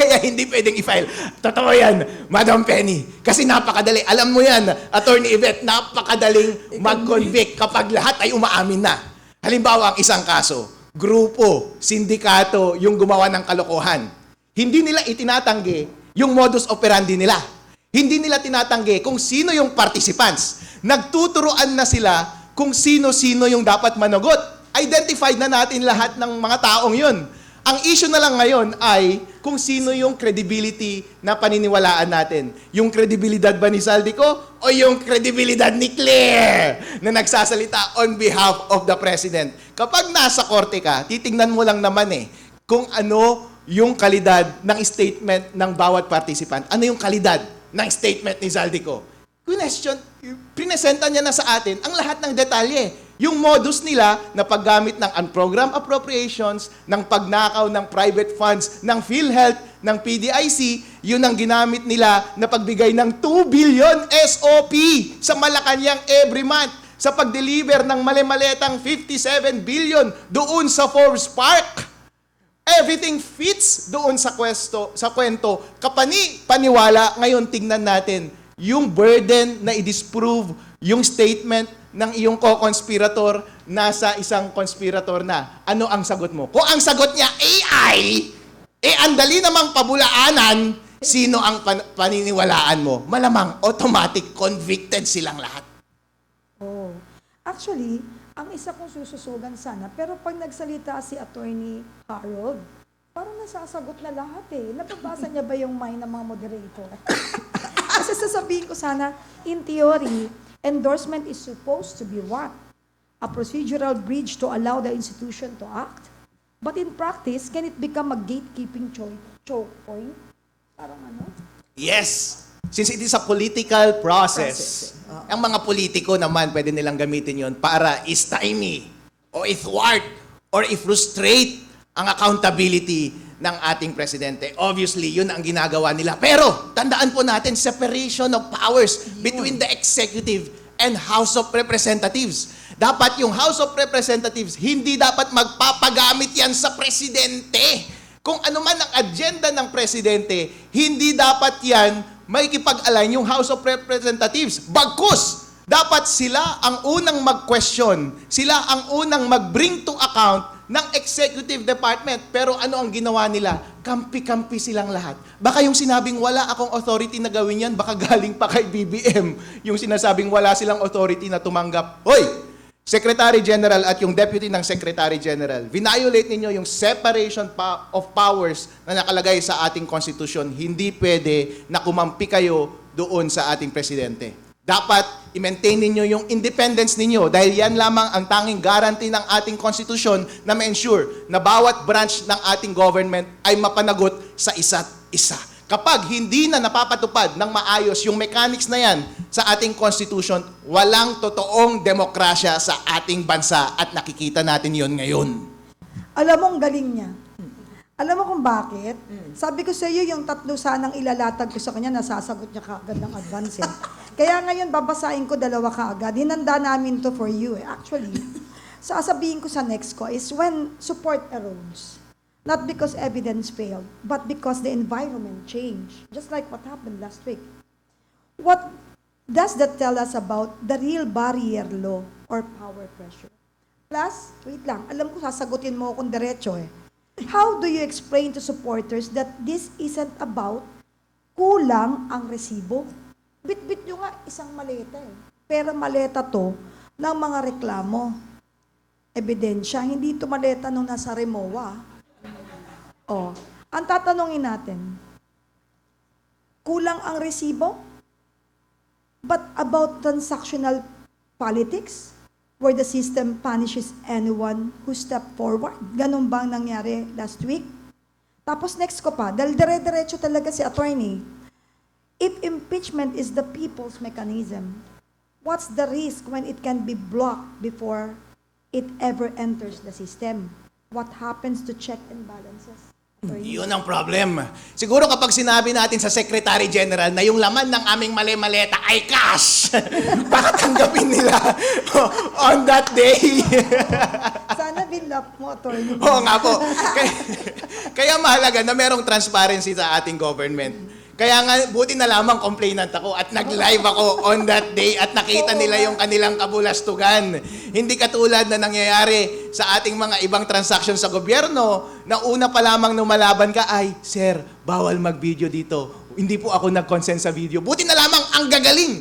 Kaya hindi pwedeng i-file. Totoo yan, Madam Penny. Kasi napakadali. Alam mo yan, Attorney Yvette, napakadaling mag-convict kapag lahat ay umaamin na. Halimbawa, ang isang kaso, grupo, sindikato, yung gumawa ng kalokohan. Hindi nila itinatanggi yung modus operandi nila. Hindi nila tinatanggi kung sino yung participants. Nagtuturoan na sila kung sino-sino yung dapat managot. Identified na natin lahat ng mga taong yun. Ang issue na lang ngayon ay kung sino yung credibility na paniniwalaan natin. Yung kredibilidad ba ni Zaldico o yung kredibilidad ni Claire na nagsasalita on behalf of the President. Kapag nasa korte ka, titingnan mo lang naman kung ano yung kalidad ng statement ng bawat participant. Ano yung kalidad ng statement ni Zaldico? Pinesenta niya na sa atin ang lahat ng detalye. Yung modus nila na paggamit ng unprogrammed appropriations, ng pagnakaw ng private funds, ng PhilHealth, ng PDIC, yun ang ginamit nila na pagbigay ng 2 billion SOP sa Malacanang every month sa pag-deliver ng mali-maletang 57 billion doon sa Forbes Park. Everything fits doon sa kwento. Paniwala, ngayon tingnan natin yung burden na i-disprove yung statement ng iyong co-conspirator nasa isang conspirator na. Ano ang sagot mo? Kung ang sagot niya AI, ang dali namang pabulaanan, sino ang paniniwalaan mo? Malamang automatic convicted silang lahat. Oh. Actually, ang isa kong sususugan sana, pero pag nagsalita si Attorney Harold, parang nasasagot na lahat Nababasa niya ba yung mind ng mga moderator? Kasi sasabihin ko sana, in theory, endorsement is supposed to be what? A procedural bridge to allow the institution to act? But in practice, can it become a gatekeeping choke point? Parang ano? Yes. Since it is a political process, ang mga politiko naman pwede nilang gamitin yon para i-stymie o i-thwart or i-frustrate ang accountability ng ating presidente. Obviously, yun ang ginagawa nila. Pero, tandaan po natin, separation of powers between the executive and House of Representatives. Dapat yung House of Representatives, hindi dapat magpapagamit yan sa presidente. Kung ano man ang agenda ng presidente, hindi dapat yan may kipag-align yung House of Representatives. Bagkus, dapat sila ang unang mag-question, sila ang unang mag-bring to account ng executive department. Pero ano ang ginawa nila? Kampi-kampi silang lahat. Baka yung sinabing wala akong authority na gawin yan, baka galing pa kay BBM. Yung sinasabing wala silang authority na tumanggap. Hoy! Secretary General at yung Deputy ng Secretary General, violate ninyo yung separation of powers na nakalagay sa ating konstitusyon. Hindi pwede na kumampi kayo doon sa ating presidente. Dapat i-maintain ninyo yung independence ninyo dahil yan lamang ang tanging guarantee ng ating konstitusyon na ma-ensure na bawat branch ng ating government ay mapanagot sa isa't isa. Kapag hindi na napapatupad ng maayos yung mechanics na yan sa ating constitution, walang totoong demokrasya sa ating bansa at nakikita natin yon ngayon. Alam mo, ang galing niya. Alam mo kung bakit? Sabi ko sa iyo, yung tatlo sanang ilalatag ko sa kanya, nasasagot niya kaagad ng advance. Kaya ngayon, babasahin ko 2 kaagad. Hinanda namin to for you. Actually, sasabihin ko sa next ko is when support erodes. Not because evidence failed, but because the environment changed. Just like what happened last week. What does that tell us about the real barrier law or power pressure? Plus, wait lang, alam ko sasagutin mo akong diretso How do you explain to supporters that this isn't about kulang ang resibo? Bit-bit nyo nga isang maleta Pero maleta to ng mga reklamo. Ebidensya, hindi to maleta nung nasa Remoa. Ang tatanungin natin, kulang ang resibo? But about transactional politics, where the system punishes anyone who step forward. Ganun bang nangyari last week? Tapos next ko pa, dahil dire-diretso talaga si attorney. If impeachment is the people's mechanism, what's the risk when it can be blocked before it ever enters the system? What happens to check and balances? Attorney? Yun ang problem. Siguro kapag sinabi natin sa Secretary General na yung laman ng aming mali-maleta ay cash, baka tanggapin nila on that day. Sana binlock mo, attorney. Oo nga po. Kaya mahalaga na merong transparency sa ating government. Kaya nga, buti na lamang complainant ako at nag-live ako on that day at nakita nila yung kanilang kabulastugan. Hindi katulad na nangyayari sa ating mga ibang transaction sa gobyerno na una pa lamang nung malaban ka ay, Sir, bawal mag-video dito. Hindi po ako nag-consent sa video. Buti na lamang ang gagaling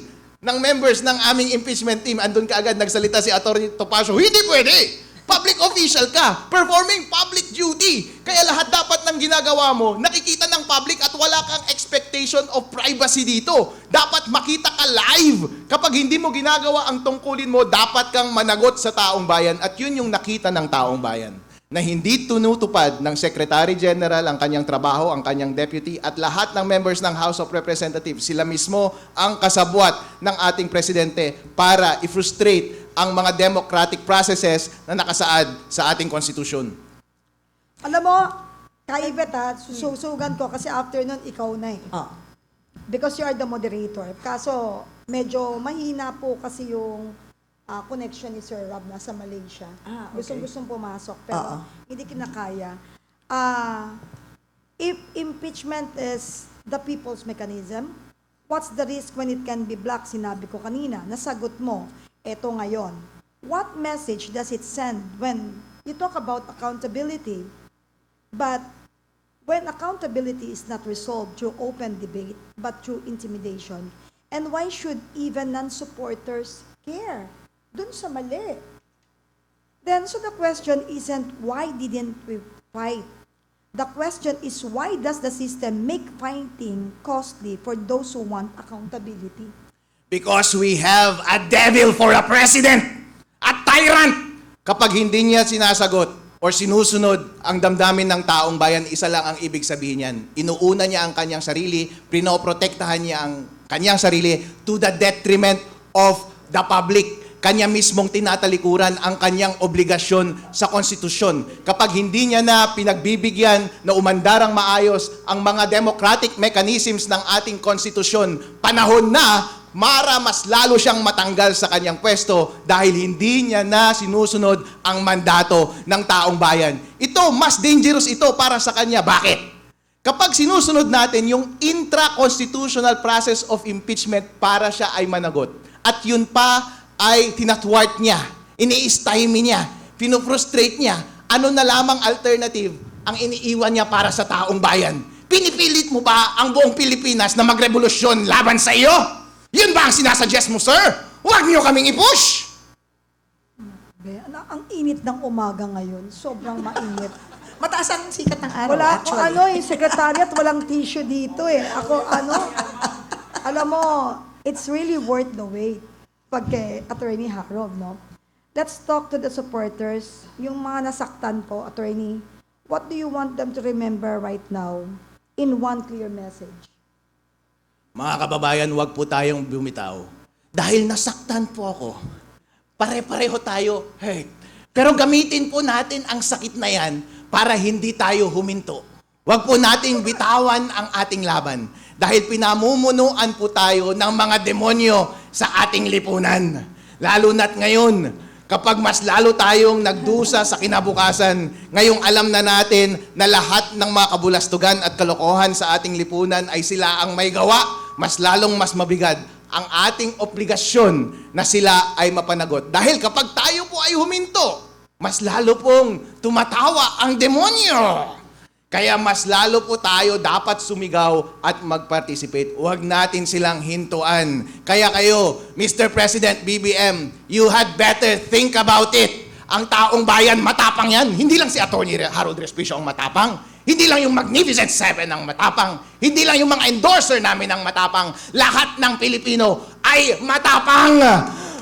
ng members ng aming impeachment team. Andun ka agad nagsalita si Atty. Topacio, hindi pwede! Public official ka, performing public duty. Kaya lahat dapat ng ginagawa mo, nakikita ng public at wala kang expectation of privacy dito. Dapat makita ka live. Kapag hindi mo ginagawa ang tungkulin mo, dapat kang managot sa taong bayan. At yun yung nakita ng taong bayan. Na hindi tunutupad ng Secretary General ang kanyang trabaho, ang kanyang deputy, at lahat ng members ng House of Representatives, sila mismo ang kasabwat ng ating presidente para i-frustrate ang mga democratic processes na nakasaad sa ating konstitusyon. Alam mo, Kaibet ha, susugan ko kasi after nun, ikaw na eh. Because you are the moderator. Kaso, medyo mahina po kasi yung connection ni Sir Rob nasa Malaysia. Okay. Gustong-gustong pumasok, pero hindi kinakaya. If impeachment is the people's mechanism, what's the risk when it can be blocked? Sinabi ko kanina, nasagot mo. Eto ngayon. What message does it send when you talk about accountability, but when accountability is not resolved through open debate, but through intimidation? And why should even non-supporters care? Dun sa mali. Then, so the question isn't why didn't we fight? The question is why does the system make fighting costly for those who want accountability? Because we have a devil for a president! A tyrant! Kapag hindi niya sinasagot or sinusunod ang damdamin ng taong bayan, isa lang ang ibig sabihin niyan. Inuuna niya ang kanyang sarili, pinoprotektahan niya ang kanyang sarili to the detriment of the public. Kanya mismong tinatalikuran ang kanyang obligasyon sa konstitusyon. Kapag hindi niya na pinagbibigyan na umandarang maayos ang mga democratic mechanisms ng ating konstitusyon, panahon na mas lalo siyang matanggal sa kanyang pwesto dahil hindi niya na sinusunod ang mandato ng taong bayan. Ito, mas dangerous ito para sa kanya. Bakit? Kapag sinusunod natin yung intra-constitutional process of impeachment para siya ay managot, at yun pa ay tinatwart niya, ini-stymie niya, pinufrustrate niya, ano na lamang alternative ang iniiwan niya para sa taong bayan? Pinipilit mo ba ang buong Pilipinas na magrevolusyon laban sa iyo? Yun ba ang sinasuggest mo, sir? Huwag niyo kaming i-push! Ang init ng umaga ngayon, sobrang mainit. Mataas ang sikat ng araw, Wala akong actually. yung secretariat, walang tissue dito eh. Ako, alam mo, it's really worth the wait pag kay Attorney Harold, no? Let's talk to the supporters, yung mga nasaktan po, Attorney. What do you want them to remember right now in one clear message? Mga kababayan, huwag po tayong bumitaw. Dahil nasaktan po ako. Pare-pareho tayo hurt. Pero gamitin po natin ang sakit na yan para hindi tayo huminto. Huwag po nating bitawan ang ating laban. Dahil pinamumunuan po tayo ng mga demonyo sa ating lipunan. Lalo na't ngayon, kapag mas lalo tayong nagdusa sa kinabukasan, ngayong alam na natin na lahat ng mga kabulastugan at kalokohan sa ating lipunan ay sila ang may gawa, mas lalong mas mabigat ang ating obligasyon na sila ay mapanagot. Dahil kapag tayo po ay huminto, mas lalo pong tumatawa ang demonyo. Kaya mas lalo po tayo dapat sumigaw at mag-participate. Huwag natin silang hintuan. Kaya kayo, Mr. President BBM, you had better think about it. Ang taong bayan, matapang yan. Hindi lang si Atty. Harold Respicio ang matapang. Hindi lang yung Magnificent Seven ang matapang. Hindi lang yung mga endorser namin ang matapang. Lahat ng Pilipino ay matapang.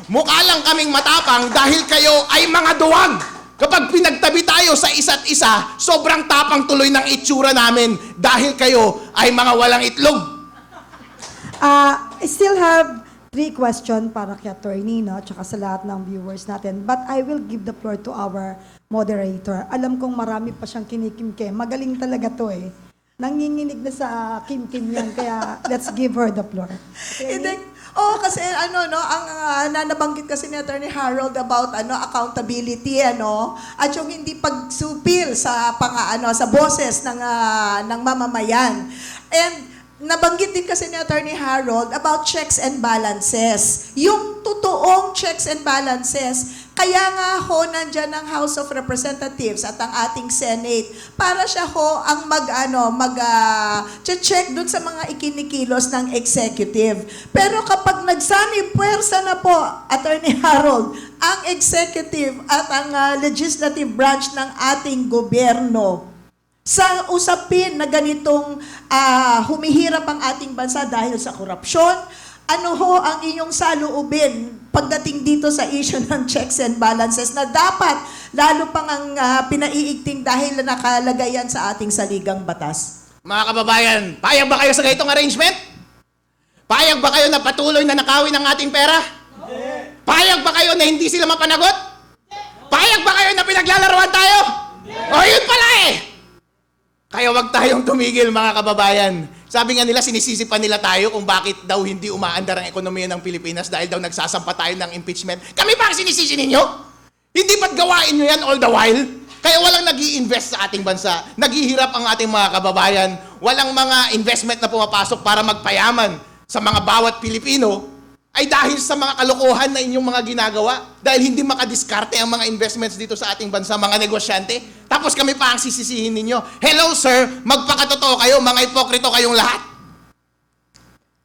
Mukha lang kaming matapang dahil kayo ay mga duwag. Kapag pinagtabi tayo sa isa't isa, sobrang tapang tuloy ng itsura namin dahil kayo ay mga walang itlog. I still have 3 questions para kay attorney, no? Tsaka sa lahat ng viewers natin. But I will give the floor to our moderator. Alam kong marami pa siyang kinikimkim. Magaling talaga to eh. Nanginginig na sa kim-kim yan. Kaya let's give her the floor. Hindi. Kasi ang nabanggit kasi ni Attorney Harold about accountability at yung hindi pagsupil sa sa boses ng mamamayan. And nabanggit din kasi ni Attorney Harold about checks and balances. Yung totoong checks and balances, kaya nga ho nandyan ang House of Representatives at ang ating Senate para siya ho ang check dun sa mga ikinikilos ng executive. Pero kapag nagsanib puwersa na po, Attorney Harold, ang executive at ang legislative branch ng ating gobyerno, sa usapin na ganitong humihirap ang ating bansa dahil sa korupsyon, ano ho ang inyong saloobin pagdating dito sa issue ng checks and balances na dapat lalo pang ang pinaiigting dahil nakalagay yan sa ating saligang batas? Mga kababayan, payag ba kayo sa ganitong arrangement? Payag ba kayo na patuloy na nakawin ang ating pera? Payag ba kayo na hindi sila mapanagot? Payag ba kayo na pinaglalaroan tayo? O yun pala eh! Kaya wag tayong tumigil mga kababayan. Sabi nga nila, sinisisi pa nila tayo kung bakit daw hindi umaandar ang ekonomiya ng Pilipinas dahil daw nagsasampa tayo ng impeachment. Kami ba ang sinisisi ninyo? Hindi ba't gawain nyo yan all the while? Kaya walang nag-i-invest sa ating bansa. Naghihirap ang ating mga kababayan. Walang mga investment na pumapasok para magpayaman sa mga bawat Pilipino ay dahil sa mga kalokohan na inyong mga ginagawa. Dahil hindi makadiskarte ang mga investments dito sa ating bansa, mga negosyante. Tapos kami pa ang sisisihin ninyo. Hello sir, magpakatotoo kayo, mga ipokrito kayong lahat.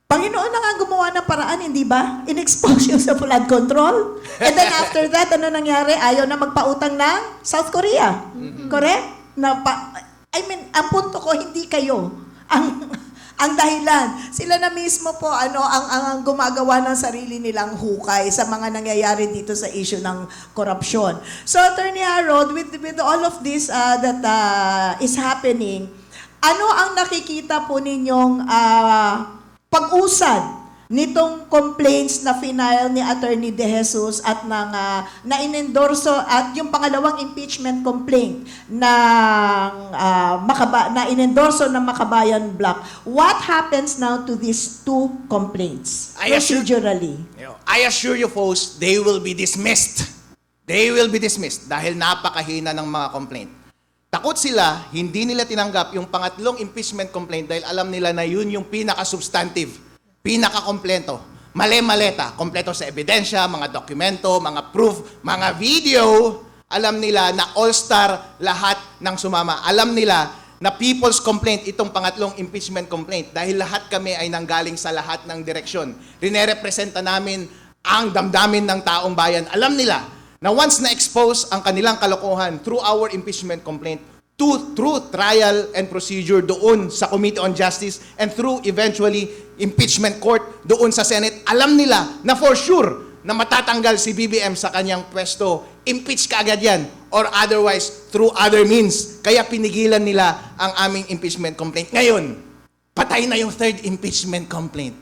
Panginoon na nga gumawa ng paraan, hindi ba? In-expose yung sa flood control. And then after that, ano nangyari? Ayaw na magpautang ng South Korea. Correct? Ang punto ko, hindi kayo ang dahilan. Sila na mismo po ang gumagawa ng sarili nilang hukay sa mga nangyayari dito sa issue ng korupsyon. So Attorney Harold, with all of this that is happening, ano ang nakikita po ninyong pag-usad nitong complaints na final ni Attorney De Jesus at na inendorso at yung pangalawang impeachment complaint na inendorso ng Makabayan Bloc? What happens now to these 2 complaints procedurally? I assure you folks, they will be dismissed. They will be dismissed dahil napakahina ng mga complaint. Takot sila, hindi nila tinanggap yung pangatlong impeachment complaint dahil alam nila na yun yung pinaka-substantive, pinaka-kompleto. Male-maleta, kompleto sa ebidensya, mga dokumento, mga proof, mga video. Alam nila na all-star lahat ng sumama. Alam nila na people's complaint, itong pangatlong impeachment complaint, dahil lahat kami ay nanggaling sa lahat ng direksyon. Rinerepresenta namin ang damdamin ng taong bayan. Alam nila na once na-expose ang kanilang kalokohan through our impeachment complaint, through trial and procedure doon sa Committee on Justice and through eventually impeachment court doon sa Senate, alam nila na for sure na matatanggal si BBM sa kanyang pwesto. Impeach ka agad yan or otherwise through other means. Kaya pinigilan nila ang aming impeachment complaint. Ngayon, patay na yung third impeachment complaint.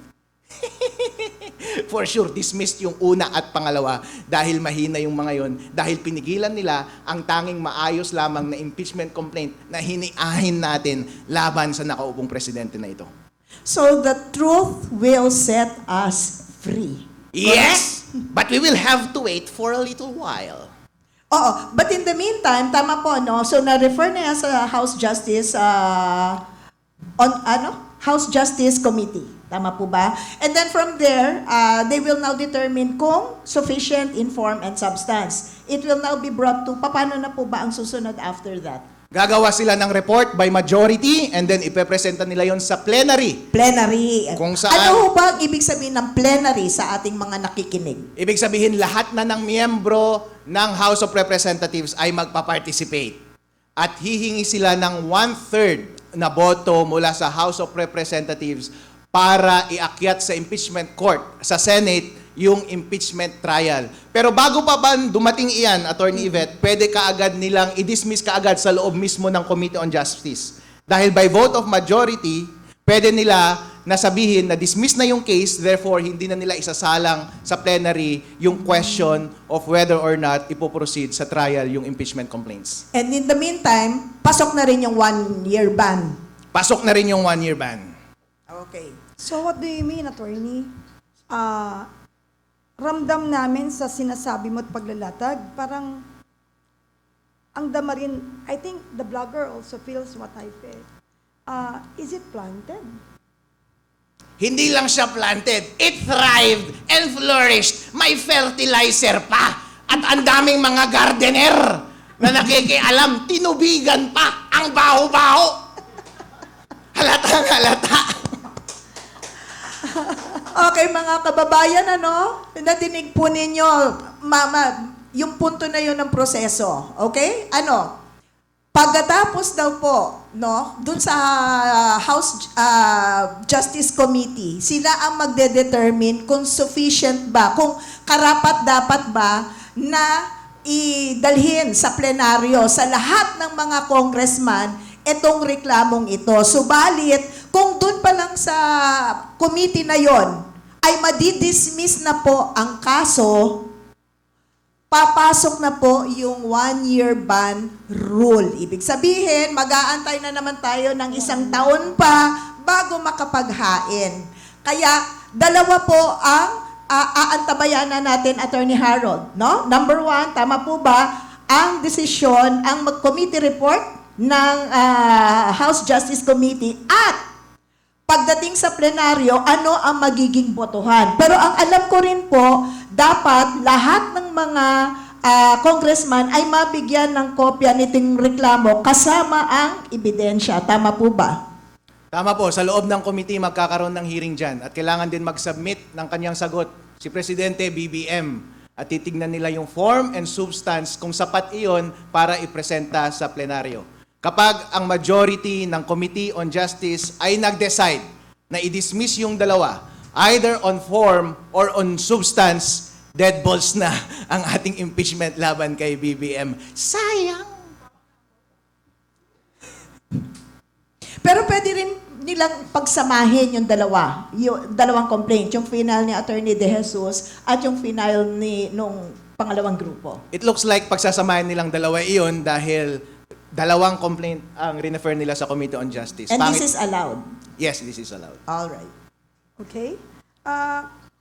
For sure, dismissed yung una at pangalawa dahil mahina yung mga yon, dahil pinigilan nila ang tanging maayos lamang na impeachment complaint na hiniahin natin laban sa nakaupong presidente na ito. So the truth will set us free. Yes, but we will have to wait for a little while. Oo, but in the meantime, tama po, no? So na-refer na yan sa House Justice House Justice Committee. Tama po ba? And then from there, they will now determine kung sufficient in form and substance. It will now be brought to, paano na po ba ang susunod after that? Gagawa sila ng report by majority and then ipepresenta nila yon sa plenary. Plenary. Kung saan- Ano ho ba ang ibig sabihin ng plenary sa ating mga nakikinig? Ibig sabihin, lahat na ng miyembro ng House of Representatives ay magpa-participate. At hihingi sila ng 1/3 na boto mula sa House of Representatives para iakyat sa impeachment court, sa Senate, yung impeachment trial. Pero bago pa ba dumating iyan, Attorney Yvette, pwede kaagad nilang i-dismiss kaagad sa loob mismo ng Committee on Justice. Dahil by vote of majority, pwede nila nasabihin na dismiss na yung case, therefore hindi na nila isasalang sa plenary yung question of whether or not ipoproceed sa trial yung impeachment complaints. And in the meantime, pasok na rin yung 1-year ban. Pasok na rin yung 1-year ban. Okay. So what do you mean, attorney? Ramdam namin sa sinasabi mo at paglalatag, parang ang dama rin, I think the blogger also feels what I feel. Is it planted? Hindi lang siya planted, it thrived and flourished. May fertilizer pa. At ang daming mga gardener na nakikialam, tinubigan pa ang baho-baho. Halatang halata. Okay, mga kababayan, nadinig po ninyo, mama, yung punto na yun ng proseso. Okay? Pagkatapos daw po, dun sa House Justice Committee, sila ang magde-determine kung sufficient ba, kung karapat-dapat ba na idalhin sa plenaryo sa lahat ng mga congressman itong reklamong ito. Subalit, kung dun pa lang sa committee na yon ay madidismiss na po ang kaso, papasok na po yung 1-year ban rule. Ibig sabihin, mag-aantay na naman tayo ng 1 taon pa bago makapaghain. Kaya, dalawa po ang aantabayan na natin, Attorney Harold. No? Number 1, tama po ba ang desisyon, ang committee report ng House Justice Committee at pagdating sa plenaryo, ano ang magiging botohan. Pero ang alam ko rin po, dapat lahat ng mga congressman ay mabigyan ng kopya nitong reklamo kasama ang ebidensya. Tama po ba? Tama po, sa loob ng committee magkakaroon ng hearing dyan at kailangan din mag-submit ng kanyang sagot si Presidente BBM at titignan nila yung form and substance kung sapat iyon para ipresenta sa plenaryo. Kapag ang majority ng Committee on Justice ay nag-decide na i-dismiss yung dalawa, either on form or on substance, dead balls na ang ating impeachment laban kay BBM. Sayang! Pero pwede rin nilang pagsamahin yung dalawang complaint, yung final ni Attorney De Jesus at yung final nung pangalawang grupo. It looks like pagsasamahin nilang dalawa iyon dahil dalawang complaint ang refer nila sa Committee on Justice. And this is allowed? Yes, this is allowed. All right. Okay?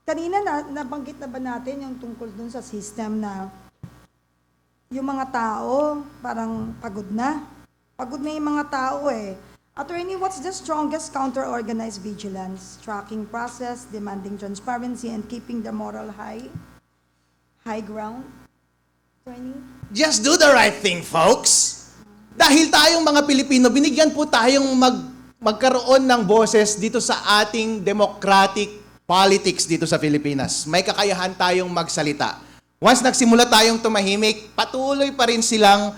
Kanina nabanggit na ba natin yung tungkol dun sa system na yung mga tao parang pagod na? Pagod na yung mga tao eh. Attorney, what's the strongest counter-organized vigilance, tracking process, demanding transparency, and keeping the moral high ground? Attorney? Just do the right thing, folks. Dahil tayong mga Pilipino, binigyan po tayong magkaroon ng boses dito sa ating democratic politics dito sa Pilipinas. May kakayahan tayong magsalita. Once nagsimula tayong tumahimik, patuloy pa rin silang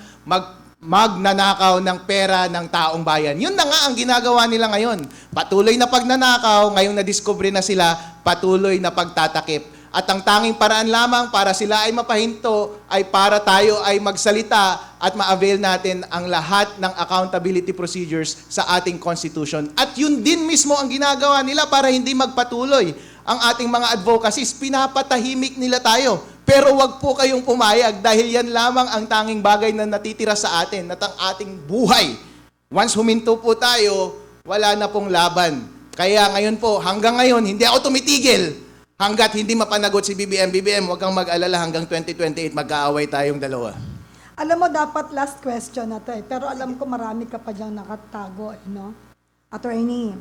magnanakaw ng pera ng taong bayan. Yun na nga ang ginagawa nila ngayon. Patuloy na pagnanakaw, ngayong nadiskubre na sila, patuloy na pagtatakip. At ang tanging paraan lamang para sila ay mapahinto ay para tayo ay magsalita at ma-avail natin ang lahat ng accountability procedures sa ating Constitution. At yun din mismo ang ginagawa nila para hindi magpatuloy ang ating mga advocacies. Pinapatahimik nila tayo. Pero wag po kayong pumayag dahil yan lamang ang tanging bagay na natitira sa atin at ang ating buhay. Once huminto po tayo, wala na pong laban. Kaya ngayon po, hanggang ngayon, hindi ako tumitigil. Hanggat hindi mapanagot si BBM, huwag kang mag-alala hanggang 2028, magkaaway tayong dalawa. Alam mo, dapat last question na to eh. Pero alam ko marami ka pa diyang nakatago, no? Attorney,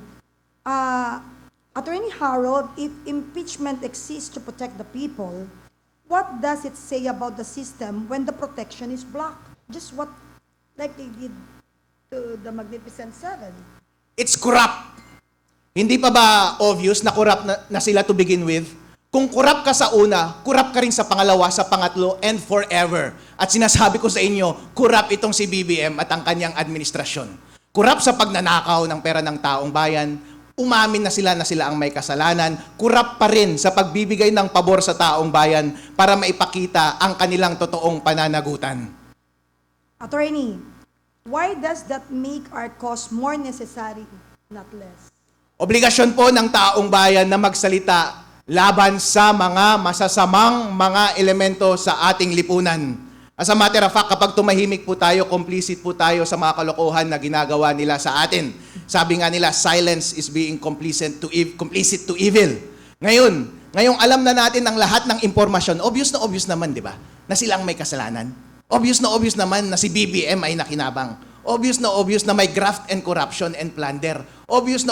Attorney Harold, if impeachment exists to protect the people, what does it say about the system when the protection is blocked? Just what, like they did to the Magnificent Seven. It's corrupt. Hindi pa ba obvious na corrupt na sila to begin with? Kung corrupt ka sa una, corrupt ka rin sa pangalawa, sa pangatlo, and forever. At sinasabi ko sa inyo, corrupt itong si BBM at ang kanyang administrasyon. Corrupt sa pagnanakaw ng pera ng taong bayan, umamin na sila ang may kasalanan, kurap pa rin sa pagbibigay ng pabor sa taong bayan para maipakita ang kanilang totoong pananagutan. Attorney, why does that make our cause more necessary, not less? Obligasyon po ng taong bayan na magsalita laban sa mga masasamang mga elemento sa ating lipunan. As a matter of fact, kapag tumahimik po tayo, complicit po tayo sa mga kalokohan na ginagawa nila sa atin. Sabi nga nila, silence is being complicit to evil. Ngayong alam na natin ang lahat ng impormasyon, obvious naman, di ba? Na sila ang may kasalanan. Obvious naman na si BBM ay nakinabang. Obvious na may graft and corruption and plunder. Obvious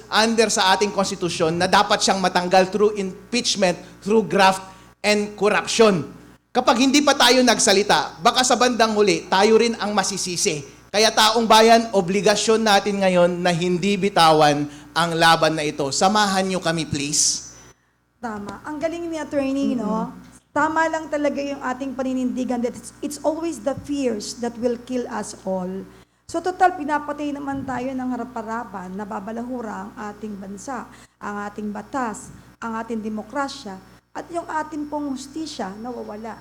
under sa ating konstitusyon na dapat siyang matanggal through impeachment, through graft and corruption. Kapag hindi pa tayo nagsalita, baka sa bandang huli, tayo rin ang masisisi. Kaya taong bayan, obligasyon natin ngayon na hindi bitawan ang laban na ito. Samahan niyo kami, please. Tama. Ang galing ni attorney, no? Tama lang talaga yung ating paninindigan that it's always the fears that will kill us all. So total, pinapatay naman tayo ng harap-harapan, nababalahura ang ating bansa, ang ating batas, ang ating demokrasya, at yung ating pong hustisya nawawala.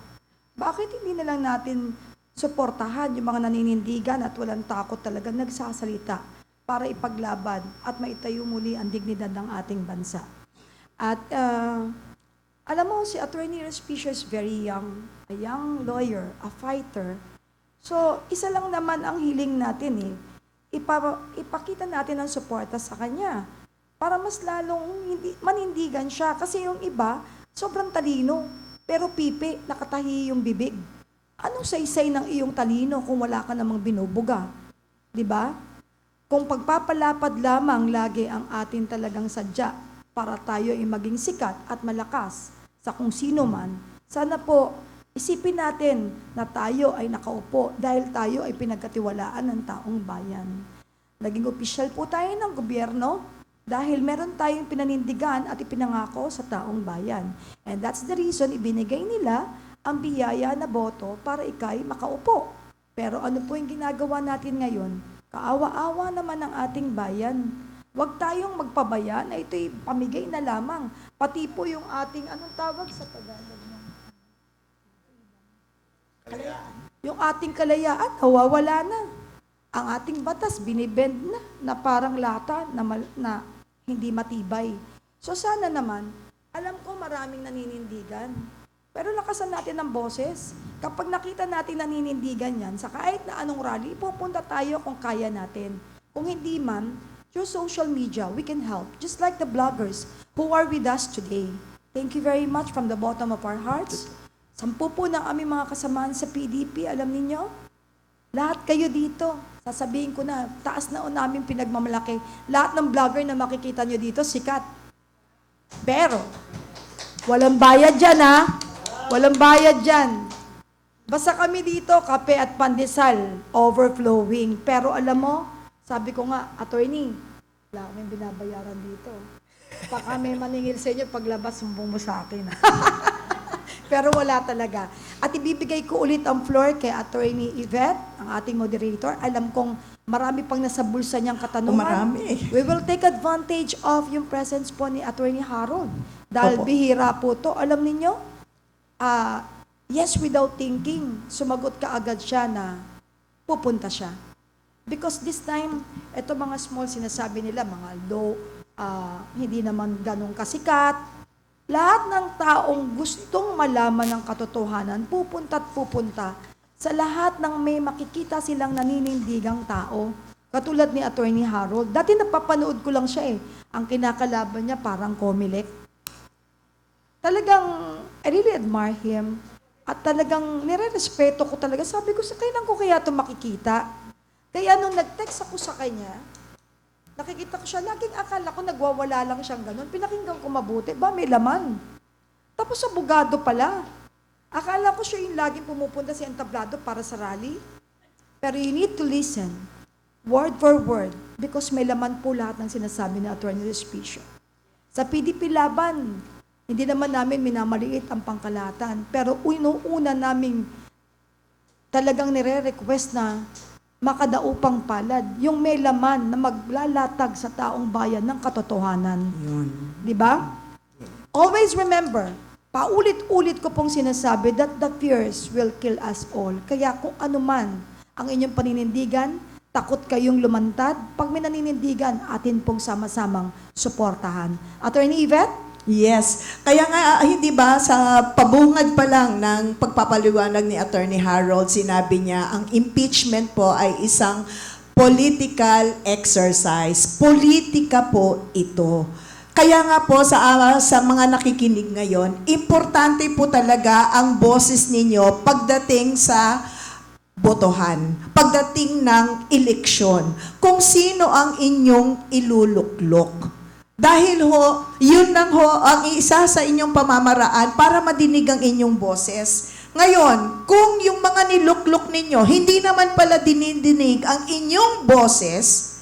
Bakit hindi na lang natin suportahan yung mga naninindigan at walang takot talaga nagsasalita para ipaglaban at maitayo muli ang dignidad ng ating bansa? At alam mo, si Attorney Respicio is very young, a young lawyer, a fighter. So, isa lang naman ang hiling natin ipakita natin ang suporta sa kanya para mas lalong manindigan siya. Kasi yung iba, sobrang talino, pero pipi, nakatahi yung bibig. Anong saysay ng iyong talino kung wala ka namang binubuga? Di ba? Kung pagpapalapad lamang lagi ang atin talagang sadya para tayo ay maging sikat at malakas sa kung sino man, sana po isipin natin na tayo ay nakaupo dahil tayo ay pinagkatiwalaan ng taong bayan. Naging opisyal po tayo ng gobyerno dahil meron tayong pinanindigan at ipinangako sa taong bayan. And that's the reason ibinigay nila ang biyaya na boto para ikay makaupo. Pero ano po yung ginagawa natin ngayon? Kaawa-awa naman ang ating bayan. Huwag tayong magpabaya na ito'y pamigay na lamang. Pati po yung ating, anong tawag sa Tagalog? Yung ating kalayaan, nawawala na. Ang ating batas, binibend na parang lata na hindi matibay. So sana naman, alam ko maraming naninindigan. Pero lakasan natin ang boses. Kapag nakita natin naninindigan yan, sa kahit na anong rally, pupunta tayo kung kaya natin. Kung hindi man, through social media, we can help. Just like the bloggers who are with us today. Thank you very much from the bottom of our hearts. 10 po ng aming mga kasamaan sa PDP, alam ninyo? Lahat kayo dito. Sasabihin ko na, taas na o namin pinagmamalaki. Lahat ng vlogger na makikita nyo dito, sikat. Pero, walang bayad dyan ha. Walang bayad dyan. Basta kami dito, kape at pandesal, overflowing. Pero alam mo, sabi ko nga, attorney, wala kaming binabayaran dito. Baka may maningil sa inyo, paglabas, sumbong mo sa akin. Pero wala talaga. At ibibigay ko ulit ang floor kay Attorney Yvette, ang ating moderator. Alam kong marami pang nasa bulsa niyang katanungan. Marami. We will take advantage of yung presence po ni Attorney Harold. Dahil Opo. bihira po to. Alam ninyo, yes, without thinking, sumagot ka agad siya na pupunta siya. Because this time, ito mga small sinasabi nila, mga low, hindi naman ganun kasikat. Lahat ng taong gustong malaman ng katotohanan, pupunta at pupunta sa lahat ng may makikita silang naninindigang tao. Katulad ni Attorney Harold. Dati napapanood ko lang siya Ang kinakalaban niya parang Comelec. Talagang, I really admire him. At talagang nire-respeto ko talaga. Sabi ko, kailan ko kaya ito makikita? Kaya nung nag-text ako sa kanya, nakikita ko siya, laging akala ko nagwawala lang siyang ganun. Pinakinggan ko mabuti, may laman. Tapos abogado pala. Akala ko siya yung laging pumupunta sa entablado para sa rally. Pero you need to listen, word for word, because may laman po lahat ng sinasabi ni Attorney Respicio. Sa PDP laban, hindi naman namin minamaliit ang pangkalahatan. Pero inuuna namin talagang nire-request na makadaupang palad, yung may laman na maglalatag sa taong bayan ng katotohanan. Di ba? Always remember, paulit-ulit ko pong sinasabi that the fears will kill us all. Kaya kung ano man ang inyong paninindigan, takot kayong lumantad, pag may naninindigan, atin pong sama-samang suportahan. Attorney Yvette? Yes. Kaya nga, hindi ba, sa pabungad pa lang ng pagpapaliwanag ni Attorney Harold, sinabi niya, ang impeachment po ay isang political exercise. Politika po ito. Kaya nga po sa mga nakikinig ngayon, importante po talaga ang boses ninyo pagdating sa botohan, pagdating ng eleksyon, kung sino ang inyong iluluklok. Dahil ho, yun lang ho ang isa sa inyong pamamaraan para madinig ang inyong boses. Ngayon, kung yung mga niluklok ninyo, hindi naman pala dinidinig ang inyong boses,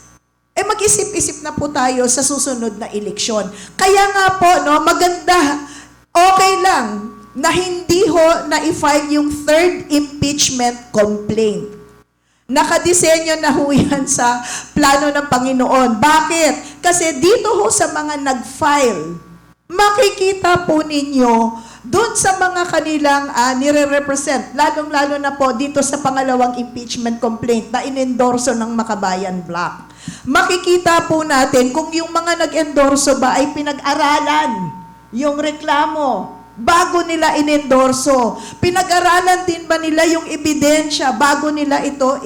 mag-isip-isip na po tayo sa susunod na eleksyon. Kaya nga po, no, maganda, okay lang na hindi ho na-file yung third impeachment complaint. Nakadisenyo na ho yan sa plano ng Panginoon. Bakit? Kasi dito ho sa mga nag-file, makikita po ninyo doon sa mga kanilang nire-represent, lalong-lalo na po dito sa pangalawang impeachment complaint na inendorso ng Makabayan Bloc. Makikita po natin kung yung mga nag-endorso ba ay pinag-aralan yung reklamo bago nila inendorso. Pinag-aralan din ba nila yung ebidensya bago nila ito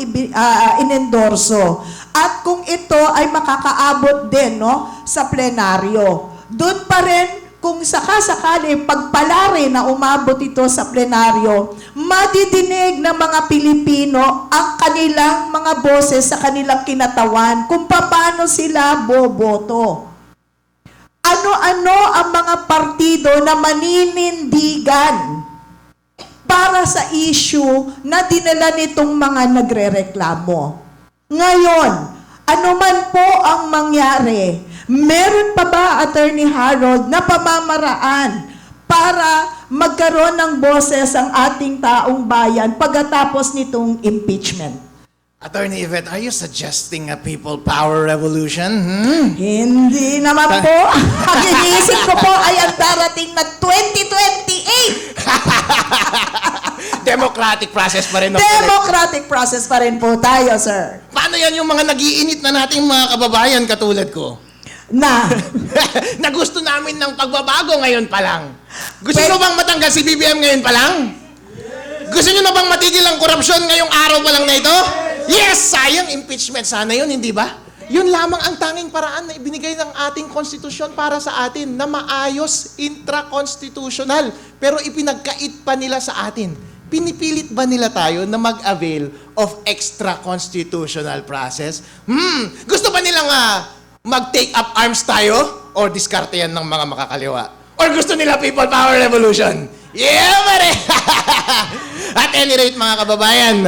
inendorso? At kung ito ay makakaabot din, no, sa plenaryo. Doon pa rin, kung sakasakali pagpalari na umabot ito sa plenaryo, madidinig ng mga Pilipino ang kanilang mga boses sa kanilang kinatawan kung paano sila boboto. Ano-ano ang mga partido na maninindigan para sa issue na dinala nitong mga nagrereklamo. Ngayon, ano man po ang mangyari, meron pa ba, Attorney Harold, na pamamaraan para magkaroon ng boses ang ating taong bayan pagkatapos nitong impeachment? Attorney Yvette, are you suggesting a people power revolution? Hindi naman po. Ang iniisip ko po ay ang darating na 2028. Democratic process pa rin. Democratic process pa rin po tayo, sir. Paano yan yung mga nag-iinit na nating mga kababayan katulad ko? Na, Na gusto namin ng pagbabago ngayon pa lang. Gusto nyo bang matanggal si BBM ngayon pa lang? Gusto nyo na bang matigil ang korupsyon ngayong araw pa lang na ito? Yes! Sayang impeachment. Sana yun, hindi ba? Yun lamang ang tanging paraan na ibinigay ng ating konstitusyon para sa atin na maayos, intra-constitutional. Pero ipinagkait pa nila sa atin. Pinipilit ba nila tayo na mag-avail of extra-constitutional process? Gusto ba nilang mag-take up arms tayo? Or diskarte yan ng mga makakaliwa? Or gusto nila people power revolution? Yeah, pare! At any rate, mga kababayan,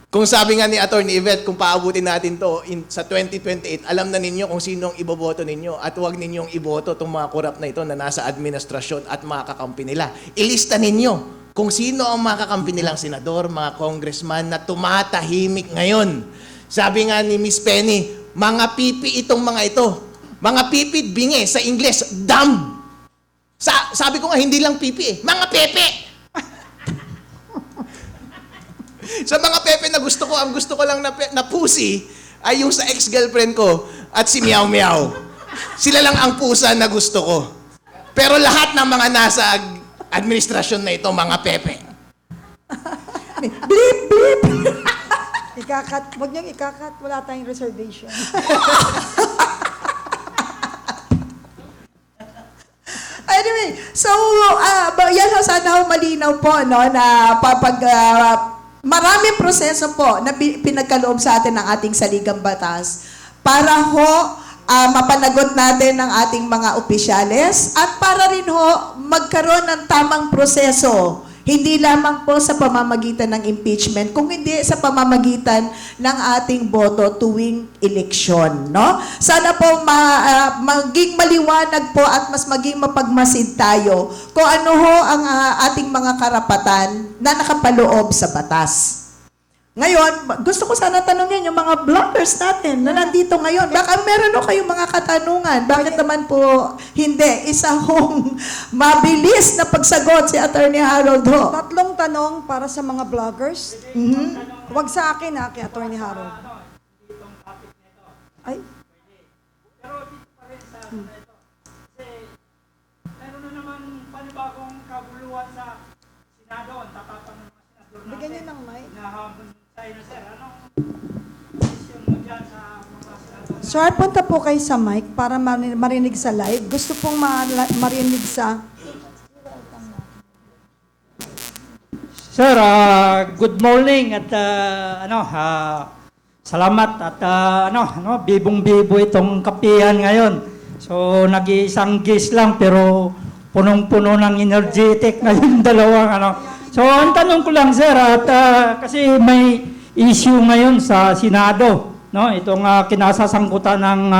kung sabi nga ni Attorney Yvette, kung paabutin natin to sa 2028, alam na ninyo kung sino ang iboboto ninyo at huwag ninyong iboto itong mga korap na ito na nasa administrasyon at mga kakampi nila. Ilista ninyo kung sino ang mga kakampi nilang senador, mga congressman na tumatahimik ngayon. Sabi nga ni Miss Penny, mga pipi itong mga ito. Mga pipi, bingi, sa Ingles, dumb. Sabi ko nga, hindi lang pipi mga pepe. Sa mga pepe na gusto ko, ang gusto ko lang na pusi ay yung sa ex-girlfriend ko at si Meow Meow. Sila lang ang pusa na gusto ko. Pero lahat ng mga nasa administrasyon na ito, mga pepe. blip, blip. Ikakat, wag niyong ikakat, wala tayong reservation. Anyway, so, yan ho, sana ho malinaw po, no, na maraming proseso po na pinagkaloob sa atin ng ating saligang batas para ho mapanagot natin ng ating mga opisyales at para rin ho magkaroon ng tamang proseso. Hindi lamang po sa pamamagitan ng impeachment, kung hindi sa pamamagitan ng ating boto tuwing eleksyon, no? Sana po maging maliwanag po at mas maging mapagmasid tayo kung ano ho ang ating mga karapatan na nakapaloob sa batas. Ngayon, gusto ko sana tanungin yung mga vloggers natin na nandito ngayon. Baka meron o kayong mga katanungan. Bakit naman po hindi? Isa hong mabilis na pagsagot si Attorney Harold ho. Tatlong tanong para sa mga vloggers. Huwag sa akin ha, kay Attorney Harold. Ay, Meron na naman panibagong kaguluhan sa Senado. Ang tatapang ng mga senador natin. bigyan niyo ng mic. Nahabol tayo na sir. Anong decision mo dyan sa mga senador? Sir, punta po kayo sa mic para marinig sa live. Gusto pong marinig sa... Sir, good morning at salamat at bibong-bibo itong kapihan ngayon. So, nag-iisang gis lang pero punong-puno ng energetic na yung dalawang So, ang tanong ko lang sir at kasi may issue ngayon sa Senado, no? Itong kinasasangkutan ng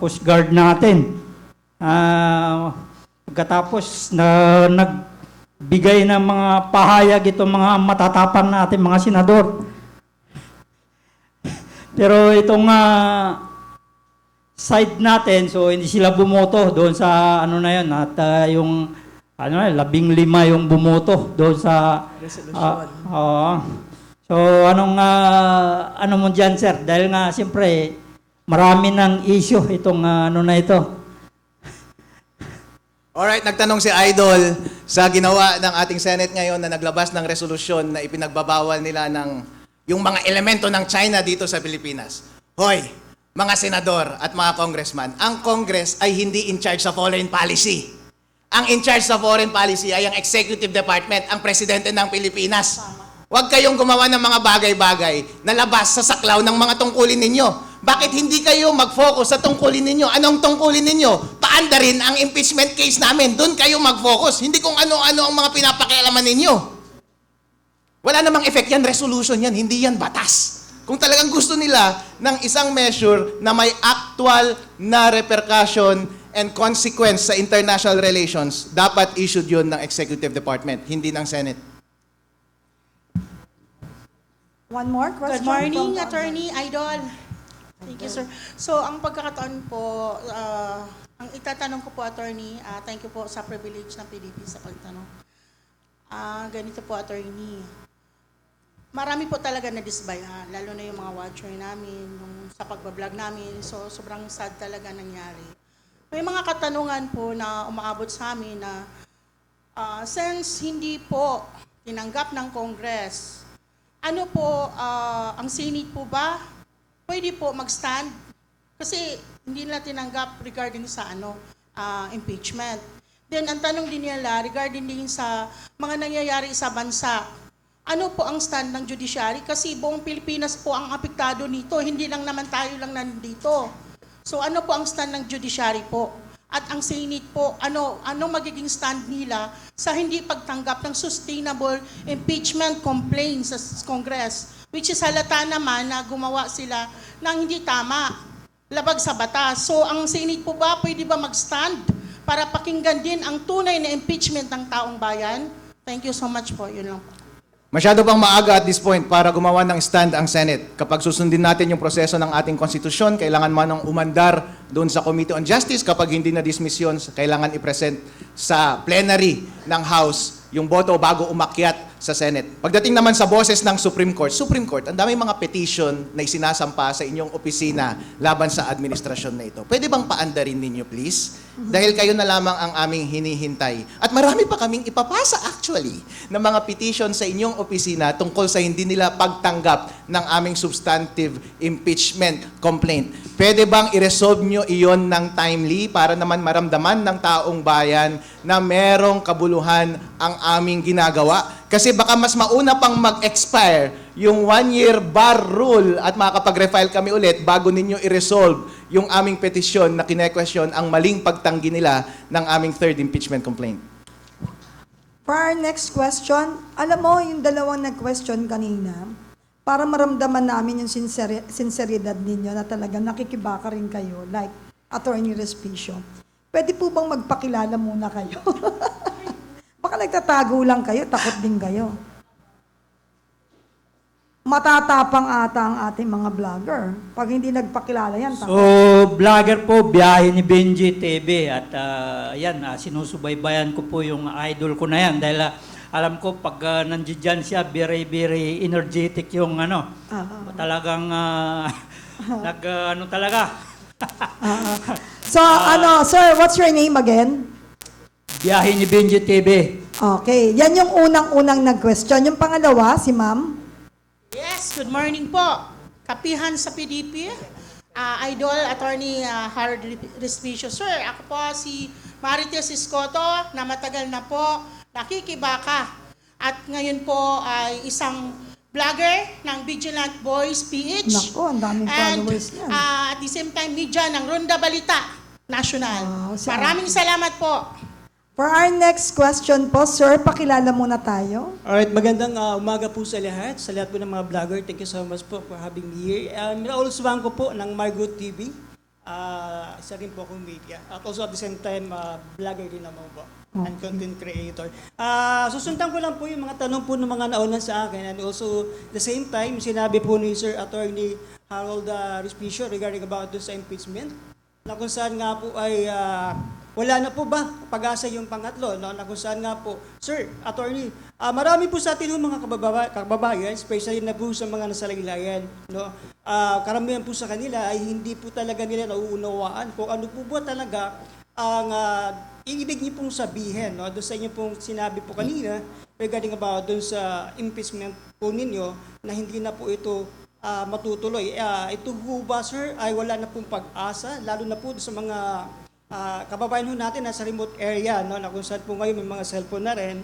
Coast Guard natin. Pagkatapos na nagbigay ng mga pahayag itong mga matatapang natin mga senador. Pero itong side natin, so hindi sila bumoto doon sa na yun at yung 15 yung bumoto doon sa resolution. So anong ano mo diyan sir? Dahil nga siyempre marami ng issue itong na ito. Alright, nagtanong si Idol sa ginawa ng ating Senate ngayon na naglabas ng resolusyon na ipinagbabawal nila ng yung mga elemento ng China dito sa Pilipinas. Hoy, mga senador at mga congressman, ang Congress ay hindi in charge sa foreign policy. Ang in charge sa foreign policy ay ang Executive Department, ang Presidente ng Pilipinas. Huwag kayong gumawa ng mga bagay-bagay na labas sa saklaw ng mga tungkulin ninyo. Bakit hindi kayo mag-focus sa tungkulin ninyo? Anong tungkulin ninyo? Paandarin ang impeachment case namin. Doon kayo mag-focus. Hindi kung ano-ano ang mga pinapakialaman ninyo. Wala namang effect yan, resolution yan, hindi yan batas. Kung talagang gusto nila ng isang measure na may actual na repercussion and consequence sa international relations, dapat issued yun ng Executive Department, hindi ng Senate. One more question. Good morning, from- Attorney Idol. Thank you, sir. So, ang pagkakataon po, ang itatanong ko po, Attorney, thank you po sa privilege ng PDP sa pagtanong. Ganito po, Attorney. Marami po talaga na-disbayan, lalo na yung mga watcher namin, yung sa pagbablog namin. So, sobrang sad talaga nangyari. May mga katanungan po na umaabot sa amin na since hindi po tinanggap ng Congress, ano po, ang Senate po ba, pwede po mag-stand? Kasi hindi nila tinanggap regarding sa impeachment. Then, ang tanong din nila regarding din sa mga nangyayari sa bansa, ano po ang stand ng judiciary? Kasi buong Pilipinas po ang apektado nito, hindi lang naman tayo lang nandito. So, ano po ang stand ng judiciary po? At ang Senate po, ano magiging stand nila sa hindi pagtanggap ng sustainable impeachment complaint sa Congress, which is halata naman na gumawa sila ng hindi tama, labag sa batas. So ang Senate po ba, pwede ba mag-stand para pakinggan din ang tunay na impeachment ng taong bayan? Thank you so much po. Yun lang po. Masyado pang maaga at this point para gumawa ng stand ang Senate. Kapag susundin natin yung proseso ng ating konstitusyon, kailangan man ng umandar doon sa Committee on Justice. Kapag hindi na-dismiss yun, kailangan i-present sa plenary ng House yung boto bago umakyat sa Senate. Pagdating naman sa boses ng Supreme Court, ang daming mga petition na isinasampa sa inyong opisina laban sa administrasyon na ito. Pwede bang paandarin ninyo, please? Dahil kayo na lamang ang aming hinihintay. At marami pa kaming ipapasa actually ng mga petition sa inyong opisina tungkol sa hindi nila pagtanggap ng aming substantive impeachment complaint. Pwede bang i-resolve nyo iyon ng timely para naman maramdaman ng taong bayan na merong kabuluhan ang aming ginagawa? Kasi baka mas mauna pang mag-expire yung 1-year bar rule at makakapag-refile kami ulit bago ninyo i-resolve yung aming petisyon na kine-question ang maling pagtanggi nila ng aming third impeachment complaint. For our next question, alam mo yung dalawang nag-question kanina, para maramdaman namin yung sinseridad ninyo na talagang nakikibaka rin kayo, like Attorney Respicio. Pwede po bang magpakilala muna kayo? Baka nagtatago lang kayo, takot din kayo. matatapang ata ang ating mga vlogger. Pag hindi nagpakilala yan, So, vlogger po, Biyahe ni Benji TV. At yan, sinusubaybayan ko po yung idol ko na yan. Dahil alam ko, pag nandiyan siya, very, very energetic yung talagang, talaga. So, sir, what's your name again? Biyahe ni Benji TV. Okay, yan yung unang-unang nag-question. Yung pangalawa, si ma'am. Yes, good morning po. Kapihan sa PDP. Idol, Attorney Harold Respicio. Sir, ako po si Marites Escoto na matagal na po nakikibaka. At ngayon po ay isang vlogger ng Vigilant Boys PH. Naku, ang daming followers niyan. At the same time, media ng Ronda Balita National. Wow, sa- Maraming salamat po. For our next question po, sir, pakilala muna tayo. Alright, magandang umaga po sa lahat po ng mga vlogger. Thank you so much po for having me here. Raul Suwang ko po ng Margot TV. Isa rin po akong media. At also at the same time, vlogger din naman po. And content creator. Susundan ko lang po yung mga tanong po ng mga nauna sa akin. And also, the same time, sinabi po ni Sir Attorney Harold Respicio regarding about this impeachment. Na kung saan nga po ay wala na po ba pag-asa yung pangatlo, no? Na kung saan nga po, Sir, Attorney, marami po sa atin yung mga kababayan, especially na po sa mga nasalaylayan, no? Karamihan po sa kanila ay hindi po talaga nila nauunawaan kung ano po ba talaga ang ibig niyo pong sabihin, no? Doon sa inyo pong sinabi po kanina regarding about doon sa impeachment po ninyo na hindi na po ito matutuloy. Ito po ba, sir, ay wala na pong pag-asa, lalo na po sa mga kababayan ho natin nasa remote area, no, na kung saan po ngayon may mga cellphone na rin.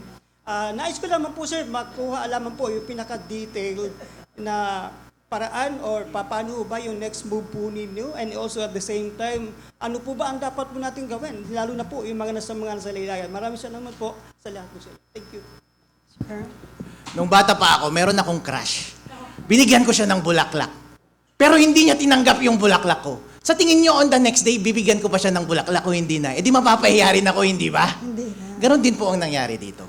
Nais ko naman po, sir, makuha alaman po yung pinaka-detailed na paraan or paano ba yung next move po ninyo, and also at the same time, ano po ba ang dapat po natin gawin, lalo na po yung mga nasa laylayan. Maraming salamat po sa lahat po, sir. Thank you. Nung bata pa ako, meron akong crush. Binigyan ko siya ng bulaklak. Pero hindi niya tinanggap yung bulaklak ko. Sa tingin niyo, on the next day, bibigyan ko pa siya ng bulaklak o hindi na? Eh di mapapahiya rin ako, hindi ba? Hindi na. Ganon din po ang nangyari dito.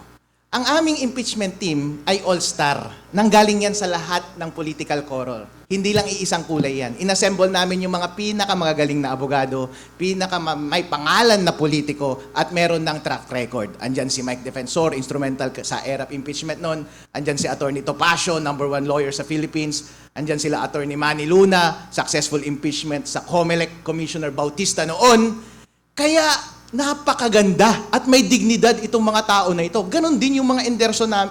Ang aming impeachment team ay all-star. Nanggaling yan sa lahat ng political quarrel. Hindi lang iisang kulay yan. Inassemble namin yung mga pinakamagagaling na abogado, may pangalan na politiko, at meron ng track record. Andyan si Mike Defensor, instrumental sa ERAP impeachment noon. Andyan si Attorney Topacio, #1 lawyer sa Philippines. Andyan sila Attorney Manny Luna, successful impeachment sa COMELEC Commissioner Bautista noon. Kaya napakaganda at may dignidad itong mga tao na ito. Ganon din yung mga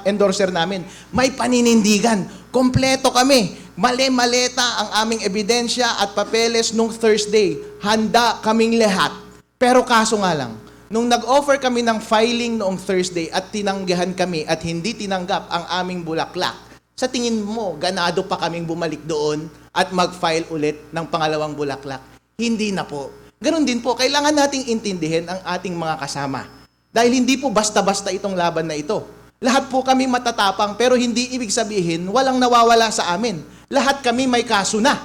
endorser namin. May paninindigan. Kompleto kami. Male-maleta ang aming ebidensya at papeles nung Thursday. Handa kaming lahat. Pero kaso nga lang, nung nag-offer kami ng filing noong Thursday at tinanggihan kami at hindi tinanggap ang aming bulaklak, sa tingin mo, ganado pa kaming bumalik doon at mag-file ulit ng pangalawang bulaklak? Hindi na po. Ganon din po, kailangan nating intindihin ang ating mga kasama. Dahil hindi po basta-basta itong laban na ito. Lahat po kami matatapang, pero hindi ibig sabihin walang nawawala sa amin. Lahat kami may kaso na.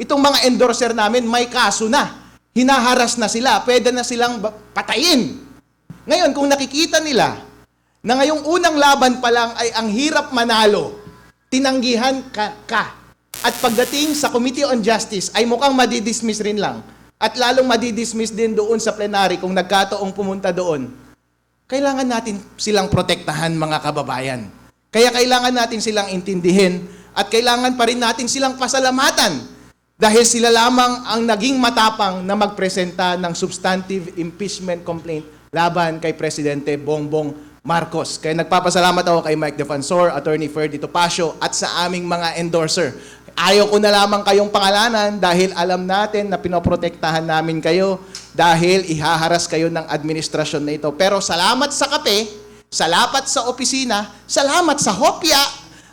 Itong mga endorser namin may kaso na. Hinaharas na sila, pwede na silang patayin. Ngayon, kung nakikita nila na ngayong unang laban pa lang ay ang hirap manalo, tinanggihan ka. At pagdating sa Committee on Justice ay mukhang madidismiss rin lang. At lalong madidismiss din doon sa plenary kung nagkataong pumunta doon. Kailangan natin silang protektahan, mga kababayan. Kaya kailangan natin silang intindihin at kailangan pa rin natin silang pasalamatan dahil sila lamang ang naging matapang na magpresenta ng substantive impeachment complaint laban kay Presidente Bongbong Marcos. Kaya nagpapasalamat ako kay Mike Defensor, Attorney Ferdy Topacio at sa aming mga endorser. Ayaw ko na lamang kayong pangalanan dahil alam natin na pinoprotektahan namin kayo dahil ihaharas kayo ng administrasyon na ito. Pero salamat sa kape, salamat sa opisina, salamat sa hopya,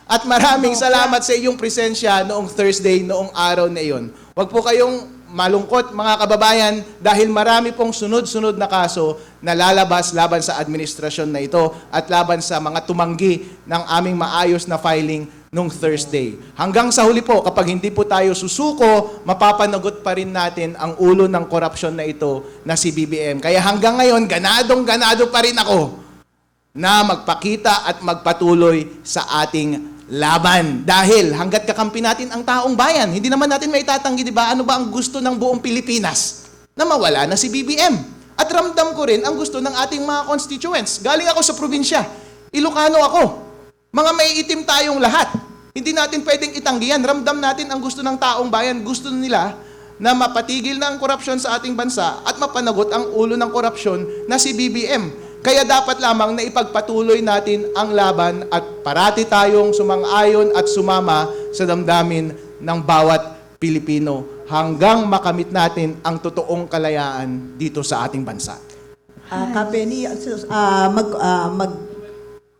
at maraming salamat sa iyong presensya noong Thursday, noong araw na iyon. Huwag po kayong malungkot, mga kababayan, dahil marami pong sunod-sunod na kaso na lalabas laban sa administrasyon na ito at laban sa mga tumanggi ng aming maayos na filing nung Thursday. Hanggang sa huli po, kapag hindi po tayo susuko, mapapanagot pa rin natin ang ulo ng korupsyon na ito na si BBM. Kaya hanggang ngayon, ganadong-ganado pa rin ako na magpakita at magpatuloy sa ating laban. Dahil hanggat kakampi natin ang taong bayan, hindi naman natin maitatanggi, di ba? Ano ba ang gusto ng buong Pilipinas? Na mawala na si BBM. At ramdam ko rin ang gusto ng ating mga constituents. Galing ako sa probinsya. Ilocano ako. Mga maiitim tayong lahat. Hindi natin pwedeng itanggi yan. Ramdam natin ang gusto ng taong bayan. Gusto nila na mapatigil na ang korupsyon sa ating bansa at mapanagot ang ulo ng korupsyon na si BBM. Kaya dapat lamang na ipagpatuloy natin ang laban at parati tayong sumang-ayon at sumama sa damdamin ng bawat Pilipino hanggang makamit natin ang totoong kalayaan dito sa ating bansa. Kapeni,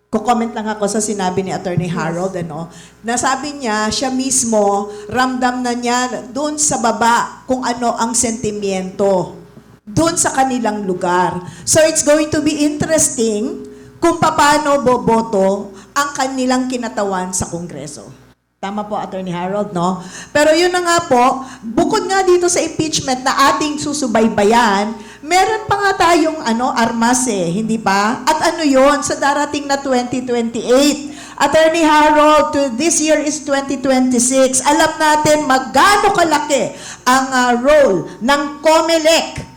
mag-comment lang ako sa sinabi ni Attorney Harold, na sabi niya, siya mismo, ramdam na niya doon sa baba kung ano ang sentimiento doon sa kanilang lugar. So it's going to be interesting kung paano boboto ang kanilang kinatawan sa Kongreso. Tama po, Attorney Harold, no? Pero yun na nga po, bukod nga dito sa impeachment na ating susubaybayan, meron pa nga tayong armas hindi ba? At ano yon sa darating na 2028? Attorney Harold, this year is 2026. Alam natin maggaano kalaki ang role ng COMELEC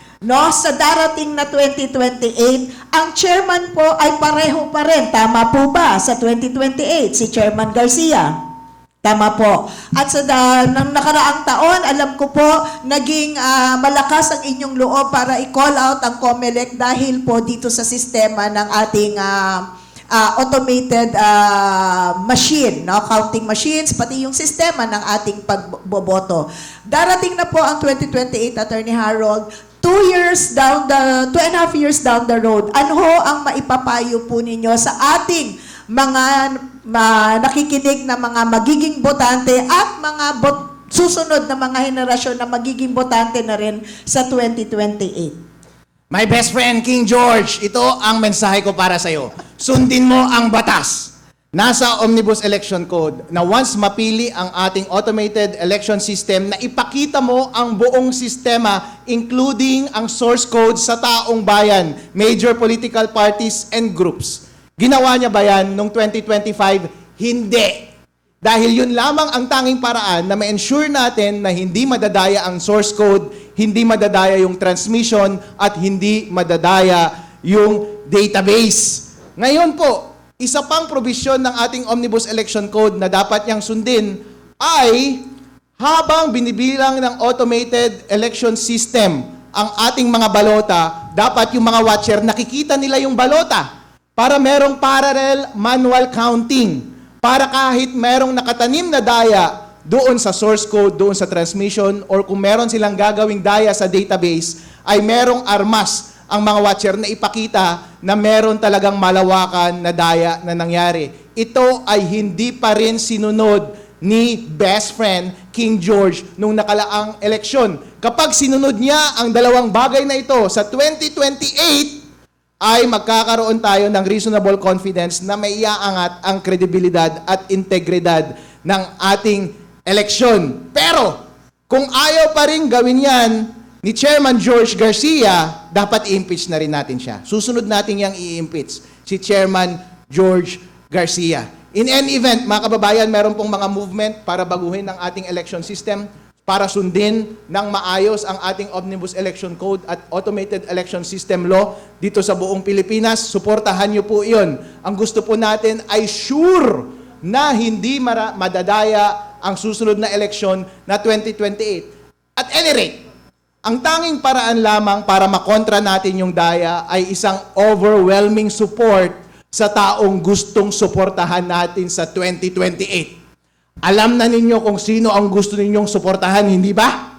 sa darating na 2028. Ang chairman po ay pareho pa rin. Tama po ba sa 2028? Si Chairman Garcia. Tama po. At sa nang nakaraang taon, alam ko po, naging malakas ang inyong loob para i-call out ang COMELEC dahil po dito sa sistema ng ating automated machine, counting machines, pati yung sistema ng ating pagboboto. Darating na po ang 2028, Attorney Harold, 2.5 years down the road, ano ho ang maipapayo po ninyo sa ating mga nakikinig na mga magiging botante at mga susunod na mga henerasyon na magiging botante na rin sa 2028? My best friend, King George, ito ang mensahe ko para sa'yo. Sundin mo ang batas. Nasa Omnibus Election Code na once mapili ang ating automated election system na ipakita mo ang buong sistema including ang source code sa taong bayan, major political parties and groups. Ginawa niya ba yan noong 2025? Hindi. Dahil yun lamang ang tanging paraan na ma-ensure natin na hindi madadaya ang source code, hindi madadaya yung transmission, at hindi madadaya yung database. Ngayon po, isa pang probisyon ng ating Omnibus Election Code na dapat niyang sundin ay habang binibilang ng automated election system ang ating mga balota, dapat yung mga watcher nakikita nila yung balota para merong parallel manual counting. Para kahit merong nakatanim na daya doon sa source code, doon sa transmission, or kung meron silang gagawing daya sa database, ay merong armas ang mga watcher na ipakita na meron talagang malawakan na daya na nangyari. Ito ay hindi pa rin sinunod ni best friend King George nung nakalaang eleksyon. Kapag sinunod niya ang dalawang bagay na ito sa 2028, ay magkakaroon tayo ng reasonable confidence na may iaangat ang kredibilidad at integridad ng ating eleksyon. Pero, kung ayaw pa rin gawin yan ni Chairman George Garcia, dapat i-impeach na rin natin siya. Susunod natin yang i-impeach si Chairman George Garcia. In any event, mga kababayan, meron pong mga movement para baguhin ang ating election system, para sundin ng maayos ang ating Omnibus Election Code at Automated Election System Law dito sa buong Pilipinas. Suportahan niyo po iyon. Ang gusto po natin ay sure na hindi madadaya ang susunod na eleksyon na 2028. At any rate, ang tanging paraan lamang para makontra natin yung daya ay isang overwhelming support sa taong gustong suportahan natin sa 2028. Alam na ninyo kung sino ang gusto ninyong suportahan, hindi ba?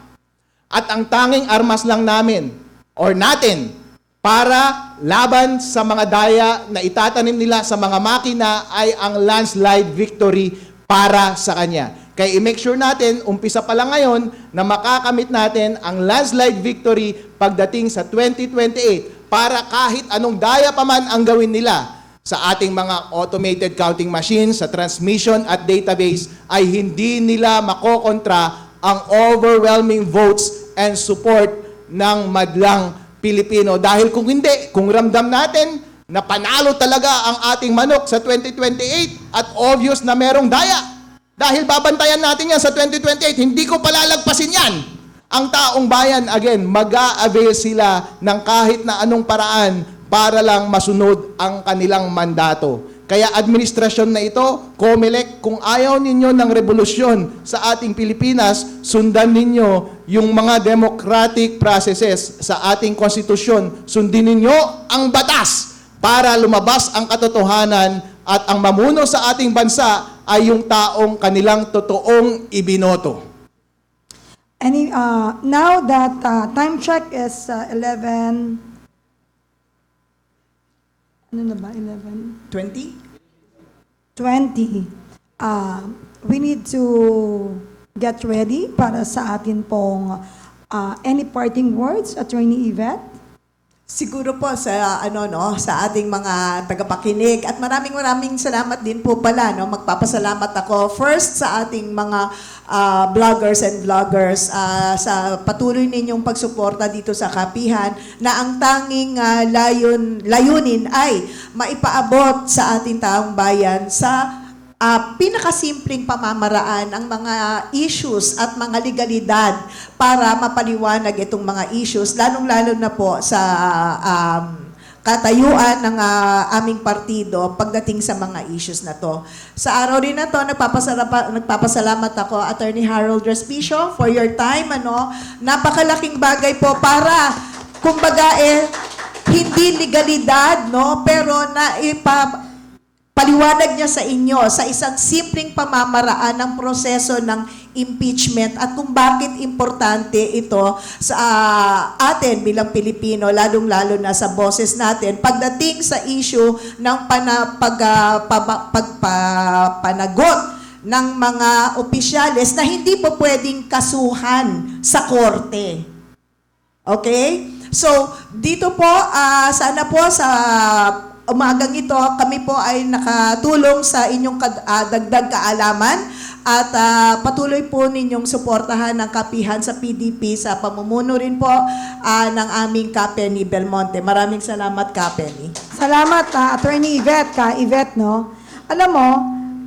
At ang tanging armas lang namin or natin para laban sa mga daya na itatanim nila sa mga makina ay ang landslide victory para sa kanya. Kaya i-make sure natin, umpisa pa lang ngayon, na makakamit natin ang landslide victory pagdating sa 2028 para kahit anong daya pa man ang gawin nila sa ating mga automated counting machines, sa transmission at database, ay hindi nila makokontra ang overwhelming votes and support ng madlang Pilipino. Dahil kung hindi, kung ramdam natin na panalo talaga ang ating manok sa 2028 at obvious na merong daya. Dahil babantayan natin yan sa 2028, hindi ko palalagpasin yan. Ang taong bayan, again, mag-a-avail sila ng kahit na anong paraan para lang masunod ang kanilang mandato. Kaya administrasyon na ito, COMELEC, kung ayaw ninyo ng revolusyon sa ating Pilipinas, sundan ninyo yung mga democratic processes sa ating konstitusyon. Sundin ninyo ang batas para lumabas ang katotohanan at ang mamuno sa ating bansa ay yung taong kanilang totoong ibinoto. Now that time check is 11, ano na ba, 11? 20? 20. We need to get ready para sa atin pong any parting words, Attorney Yvette? Siguro po sa sa ating mga tagapakinig at maraming salamat din po pala magpapasalamat ako first sa ating mga bloggers and vloggers sa patuloy ninyong pagsuporta dito sa kapihan na ang tanging layunin ay maipaabot sa ating taong bayan sa pinakasimpleng pamamaraan ang mga issues at mga legalidad para mapaliwanag itong mga issues, lalong-lalo na po sa katayuan ng aming partido pagdating sa mga issues na to. Sa araw rin na to, nagpapasalamat ako, Attorney Harold Respicio, for your time. Napakalaking bagay po para, kumbaga hindi legalidad, pero paliwanag niya sa inyo sa isang simpleng pamamaraan ng proseso ng impeachment at kung bakit importante ito sa atin bilang Pilipino, lalong-lalo na sa boses natin pagdating sa issue ng panagot ng mga opisyales na hindi po pwedeng kasuhan sa korte. Okay? So, dito po, sana po sa umagang ito, kami po ay nakatulong sa inyong dagdag kaalaman at patuloy po ninyong suportahan ng kapihan sa PDP sa pamumuno rin po ng aming Kapeni Belmonte. Maraming salamat, Kapeni. Salamat, Attorney Yvette, Yvette, no? Alam mo,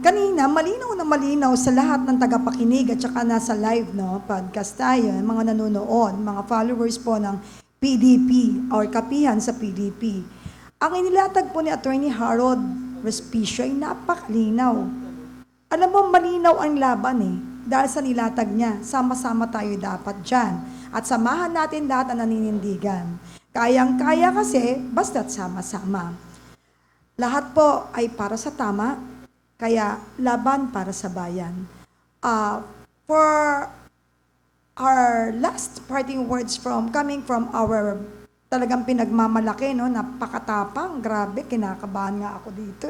kanina, malinaw na malinaw sa lahat ng tagapakinig at saka nasa live, no? Podcast tayo, mga nanonood, mga followers po ng PDP or kapihan sa PDP. Ang inilatag po ni Attorney Harold Respicio ay napakalinaw. Alam mo, malinaw ang laban dahil sa nilatag niya, sama-sama tayo dapat dyan. At samahan natin lahat ang naninindigan. Kayang-kaya kasi, basta't sama-sama. Lahat po ay para sa tama, kaya laban para sa bayan. For our last parting words coming from our talagang pinagmamalaki, napakatapang, grabe, kinakabahan nga ako dito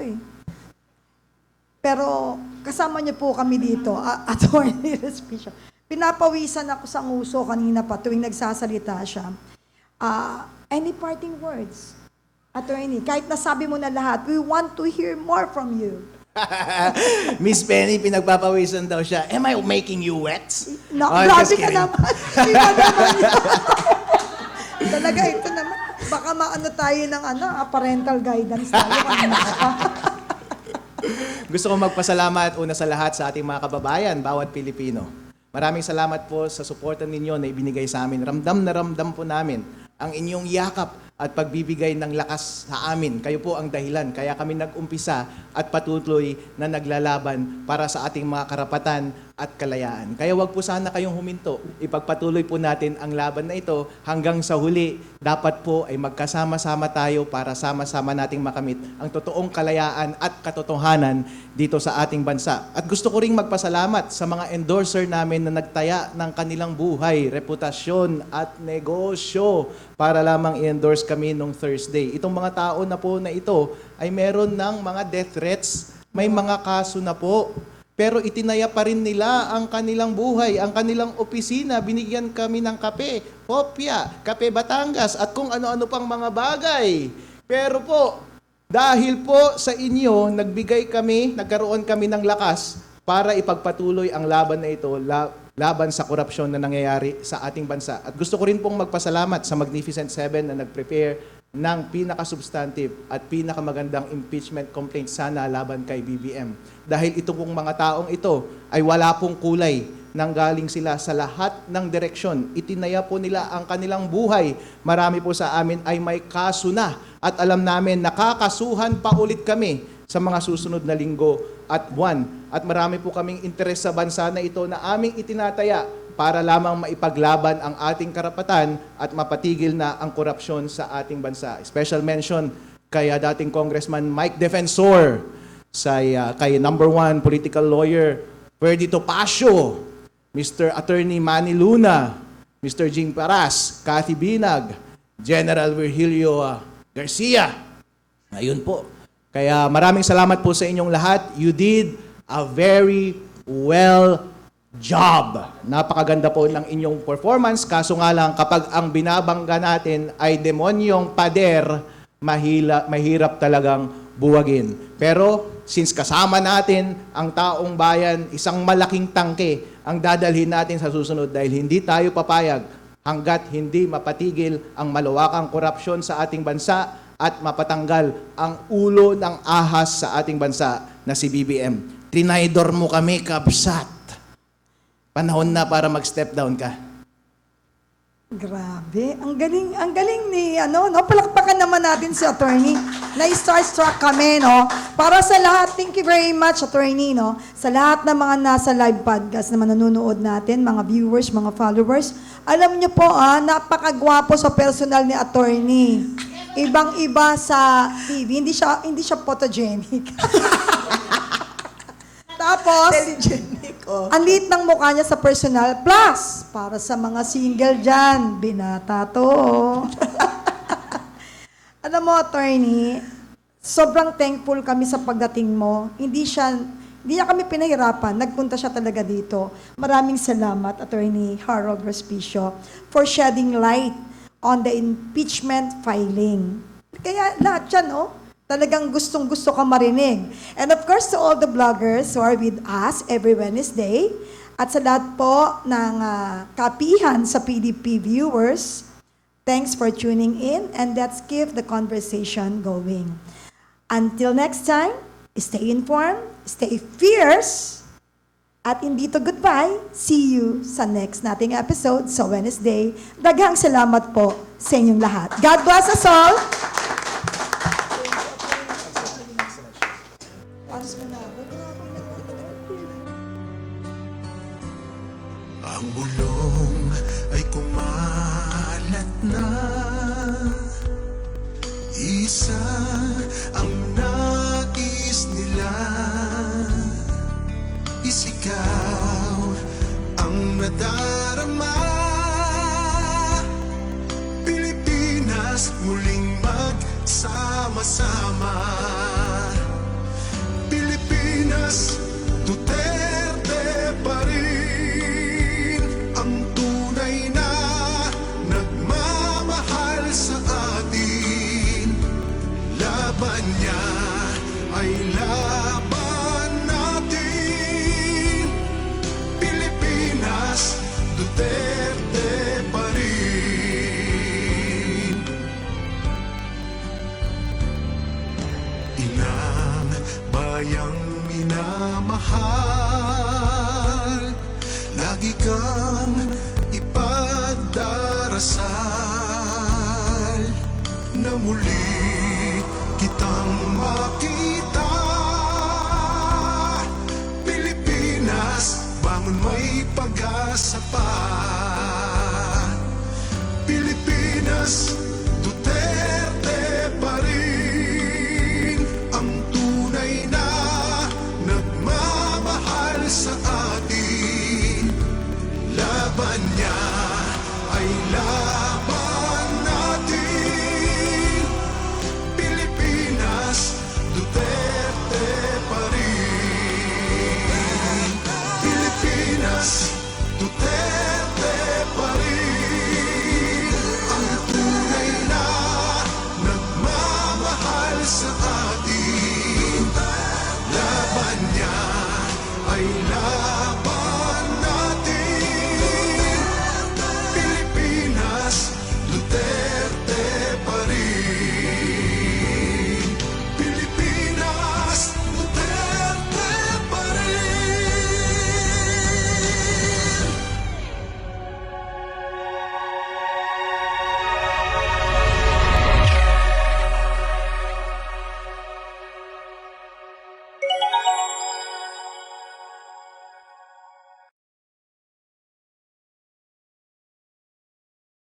Pero kasama niyo po kami dito, Attorney Respicio. Pinapawisan ako sa nguso kanina pa tuwing nagsasalita siya. Any parting words? Attorney, kahit nasabi mo na lahat, we want to hear more from you. Miss Penny, pinagpapawisan daw siya. Am I making you wet? No, Oh, grabe just ka kidding. naman. Iba naman yun. Talaga, ito naman. Baka maano tayo ng parental guidance tayo. Gusto ko magpasalamat una sa lahat sa ating mga kababayan, bawat Pilipino. Maraming salamat po sa suporta ninyo na ibinigay sa amin. Ramdam na ramdam po namin ang inyong yakap at pagbibigay ng lakas sa amin. Kayo po ang dahilan. Kaya kami nag-umpisa at patuloy na naglalaban para sa ating mga karapatan at kalayaan. Kaya wag po sana kayong huminto. Ipagpatuloy po natin ang laban na ito hanggang sa huli. Dapat po ay magkasama-sama tayo para sama-sama nating makamit ang totoong kalayaan at katotohanan dito sa ating bansa. At gusto ko ring magpasalamat sa mga endorser namin na nagtaya ng kanilang buhay, reputasyon at negosyo para lamang i-endorse kami nung Thursday. Itong mga tao na po na ito ay meron ng mga death threats, may mga kaso na po. Pero itinaya pa rin nila ang kanilang buhay, ang kanilang opisina. Binigyan kami ng kape, kopya, kape Batangas, at kung ano-ano pang mga bagay. Pero po, dahil po sa inyo, nagkaroon kami ng lakas para ipagpatuloy ang laban na ito, laban sa korupsyon na nangyayari sa ating bansa. At gusto ko rin pong magpasalamat sa Magnificent Seven na nag-prepare ng pinaka-substantive at pinakamagandang impeachment complaint sana laban kay BBM. Dahil ito pong mga taong ito ay wala pong kulay, nanggaling sila sa lahat ng direksyon. Itinaya po nila ang kanilang buhay. Marami po sa amin ay may kaso na at alam namin nakakasuhan pa ulit kami sa mga susunod na linggo at buwan. At marami po kaming interes sa bansa na ito na aming itinataya para lamang maipaglaban ang ating karapatan at mapatigil na ang korupsyon sa ating bansa. Special mention kay dating Congressman Mike Defensor, kay number 1 political lawyer Ferdy Topacio, Mr. Attorney Manny Luna, Mr. Jing Paras, Cathy Binag, General Virgilio Garcia. Ayun po. Kaya maraming salamat po sa inyong lahat. You did a very well job. Napakaganda po ng inyong performance. Kaso nga lang, kapag ang binabangga natin ay demonyong pader, mahirap talagang buwagin. Pero since kasama natin ang taong bayan, isang malaking tangke ang dadalhin natin sa susunod dahil hindi tayo papayag hanggat hindi mapatigil ang malawakang korupsyon sa ating bansa at mapatanggal ang ulo ng ahas sa ating bansa na si BBM. Trinaydor mo kami, kabsat. Panahon na para mag-step down ka. Grabe, ang galing ni, palakpakan naman natin si attorney. Na-starstruck kami, no? Para sa lahat, thank you very much, attorney, no? Sa lahat ng mga nasa live podcast na manonood natin, mga viewers, mga followers, alam niyo po, napakagwapo sa personal ni attorney. Ibang-iba sa TV, hindi siya photogenic. Tapos, ang liit ng mukha niya sa personal. Plus, para sa mga single dyan, binata to. Alam mo, attorney, sobrang thankful kami sa pagdating mo. Hindi niya kami pinahirapan. Nagpunta siya talaga dito. Maraming salamat, Attorney Harold Respicio, for shedding light on the impeachment filing. Kaya lahat yan, talagang gustong-gusto ka marinig. And of course, to all the bloggers who are with us every Wednesday, at sa lahat po ng kapihan sa PDP viewers, thanks for tuning in, and let's keep the conversation going. Until next time, stay informed, stay fierce, at hindi to goodbye. See you sa next nating episode sa Wednesday. Daghang salamat po sa inyong lahat. God bless us all! Ang bulong ay kumalat na, isa ang nais nila, isigaw ang nadarama. Pilipinas muling magsama-sama. Pilipinas, Duterte pa rin ang tunay na nagmamahal sa atin. Laban niya ay laban natin. Pilipinas, Duterte pa rin. Inang bayang minamahal, lagi kang ipagdarasal na muli kitang makita. Pilipinas, bangon, may pag-asa pa. Pilipinas,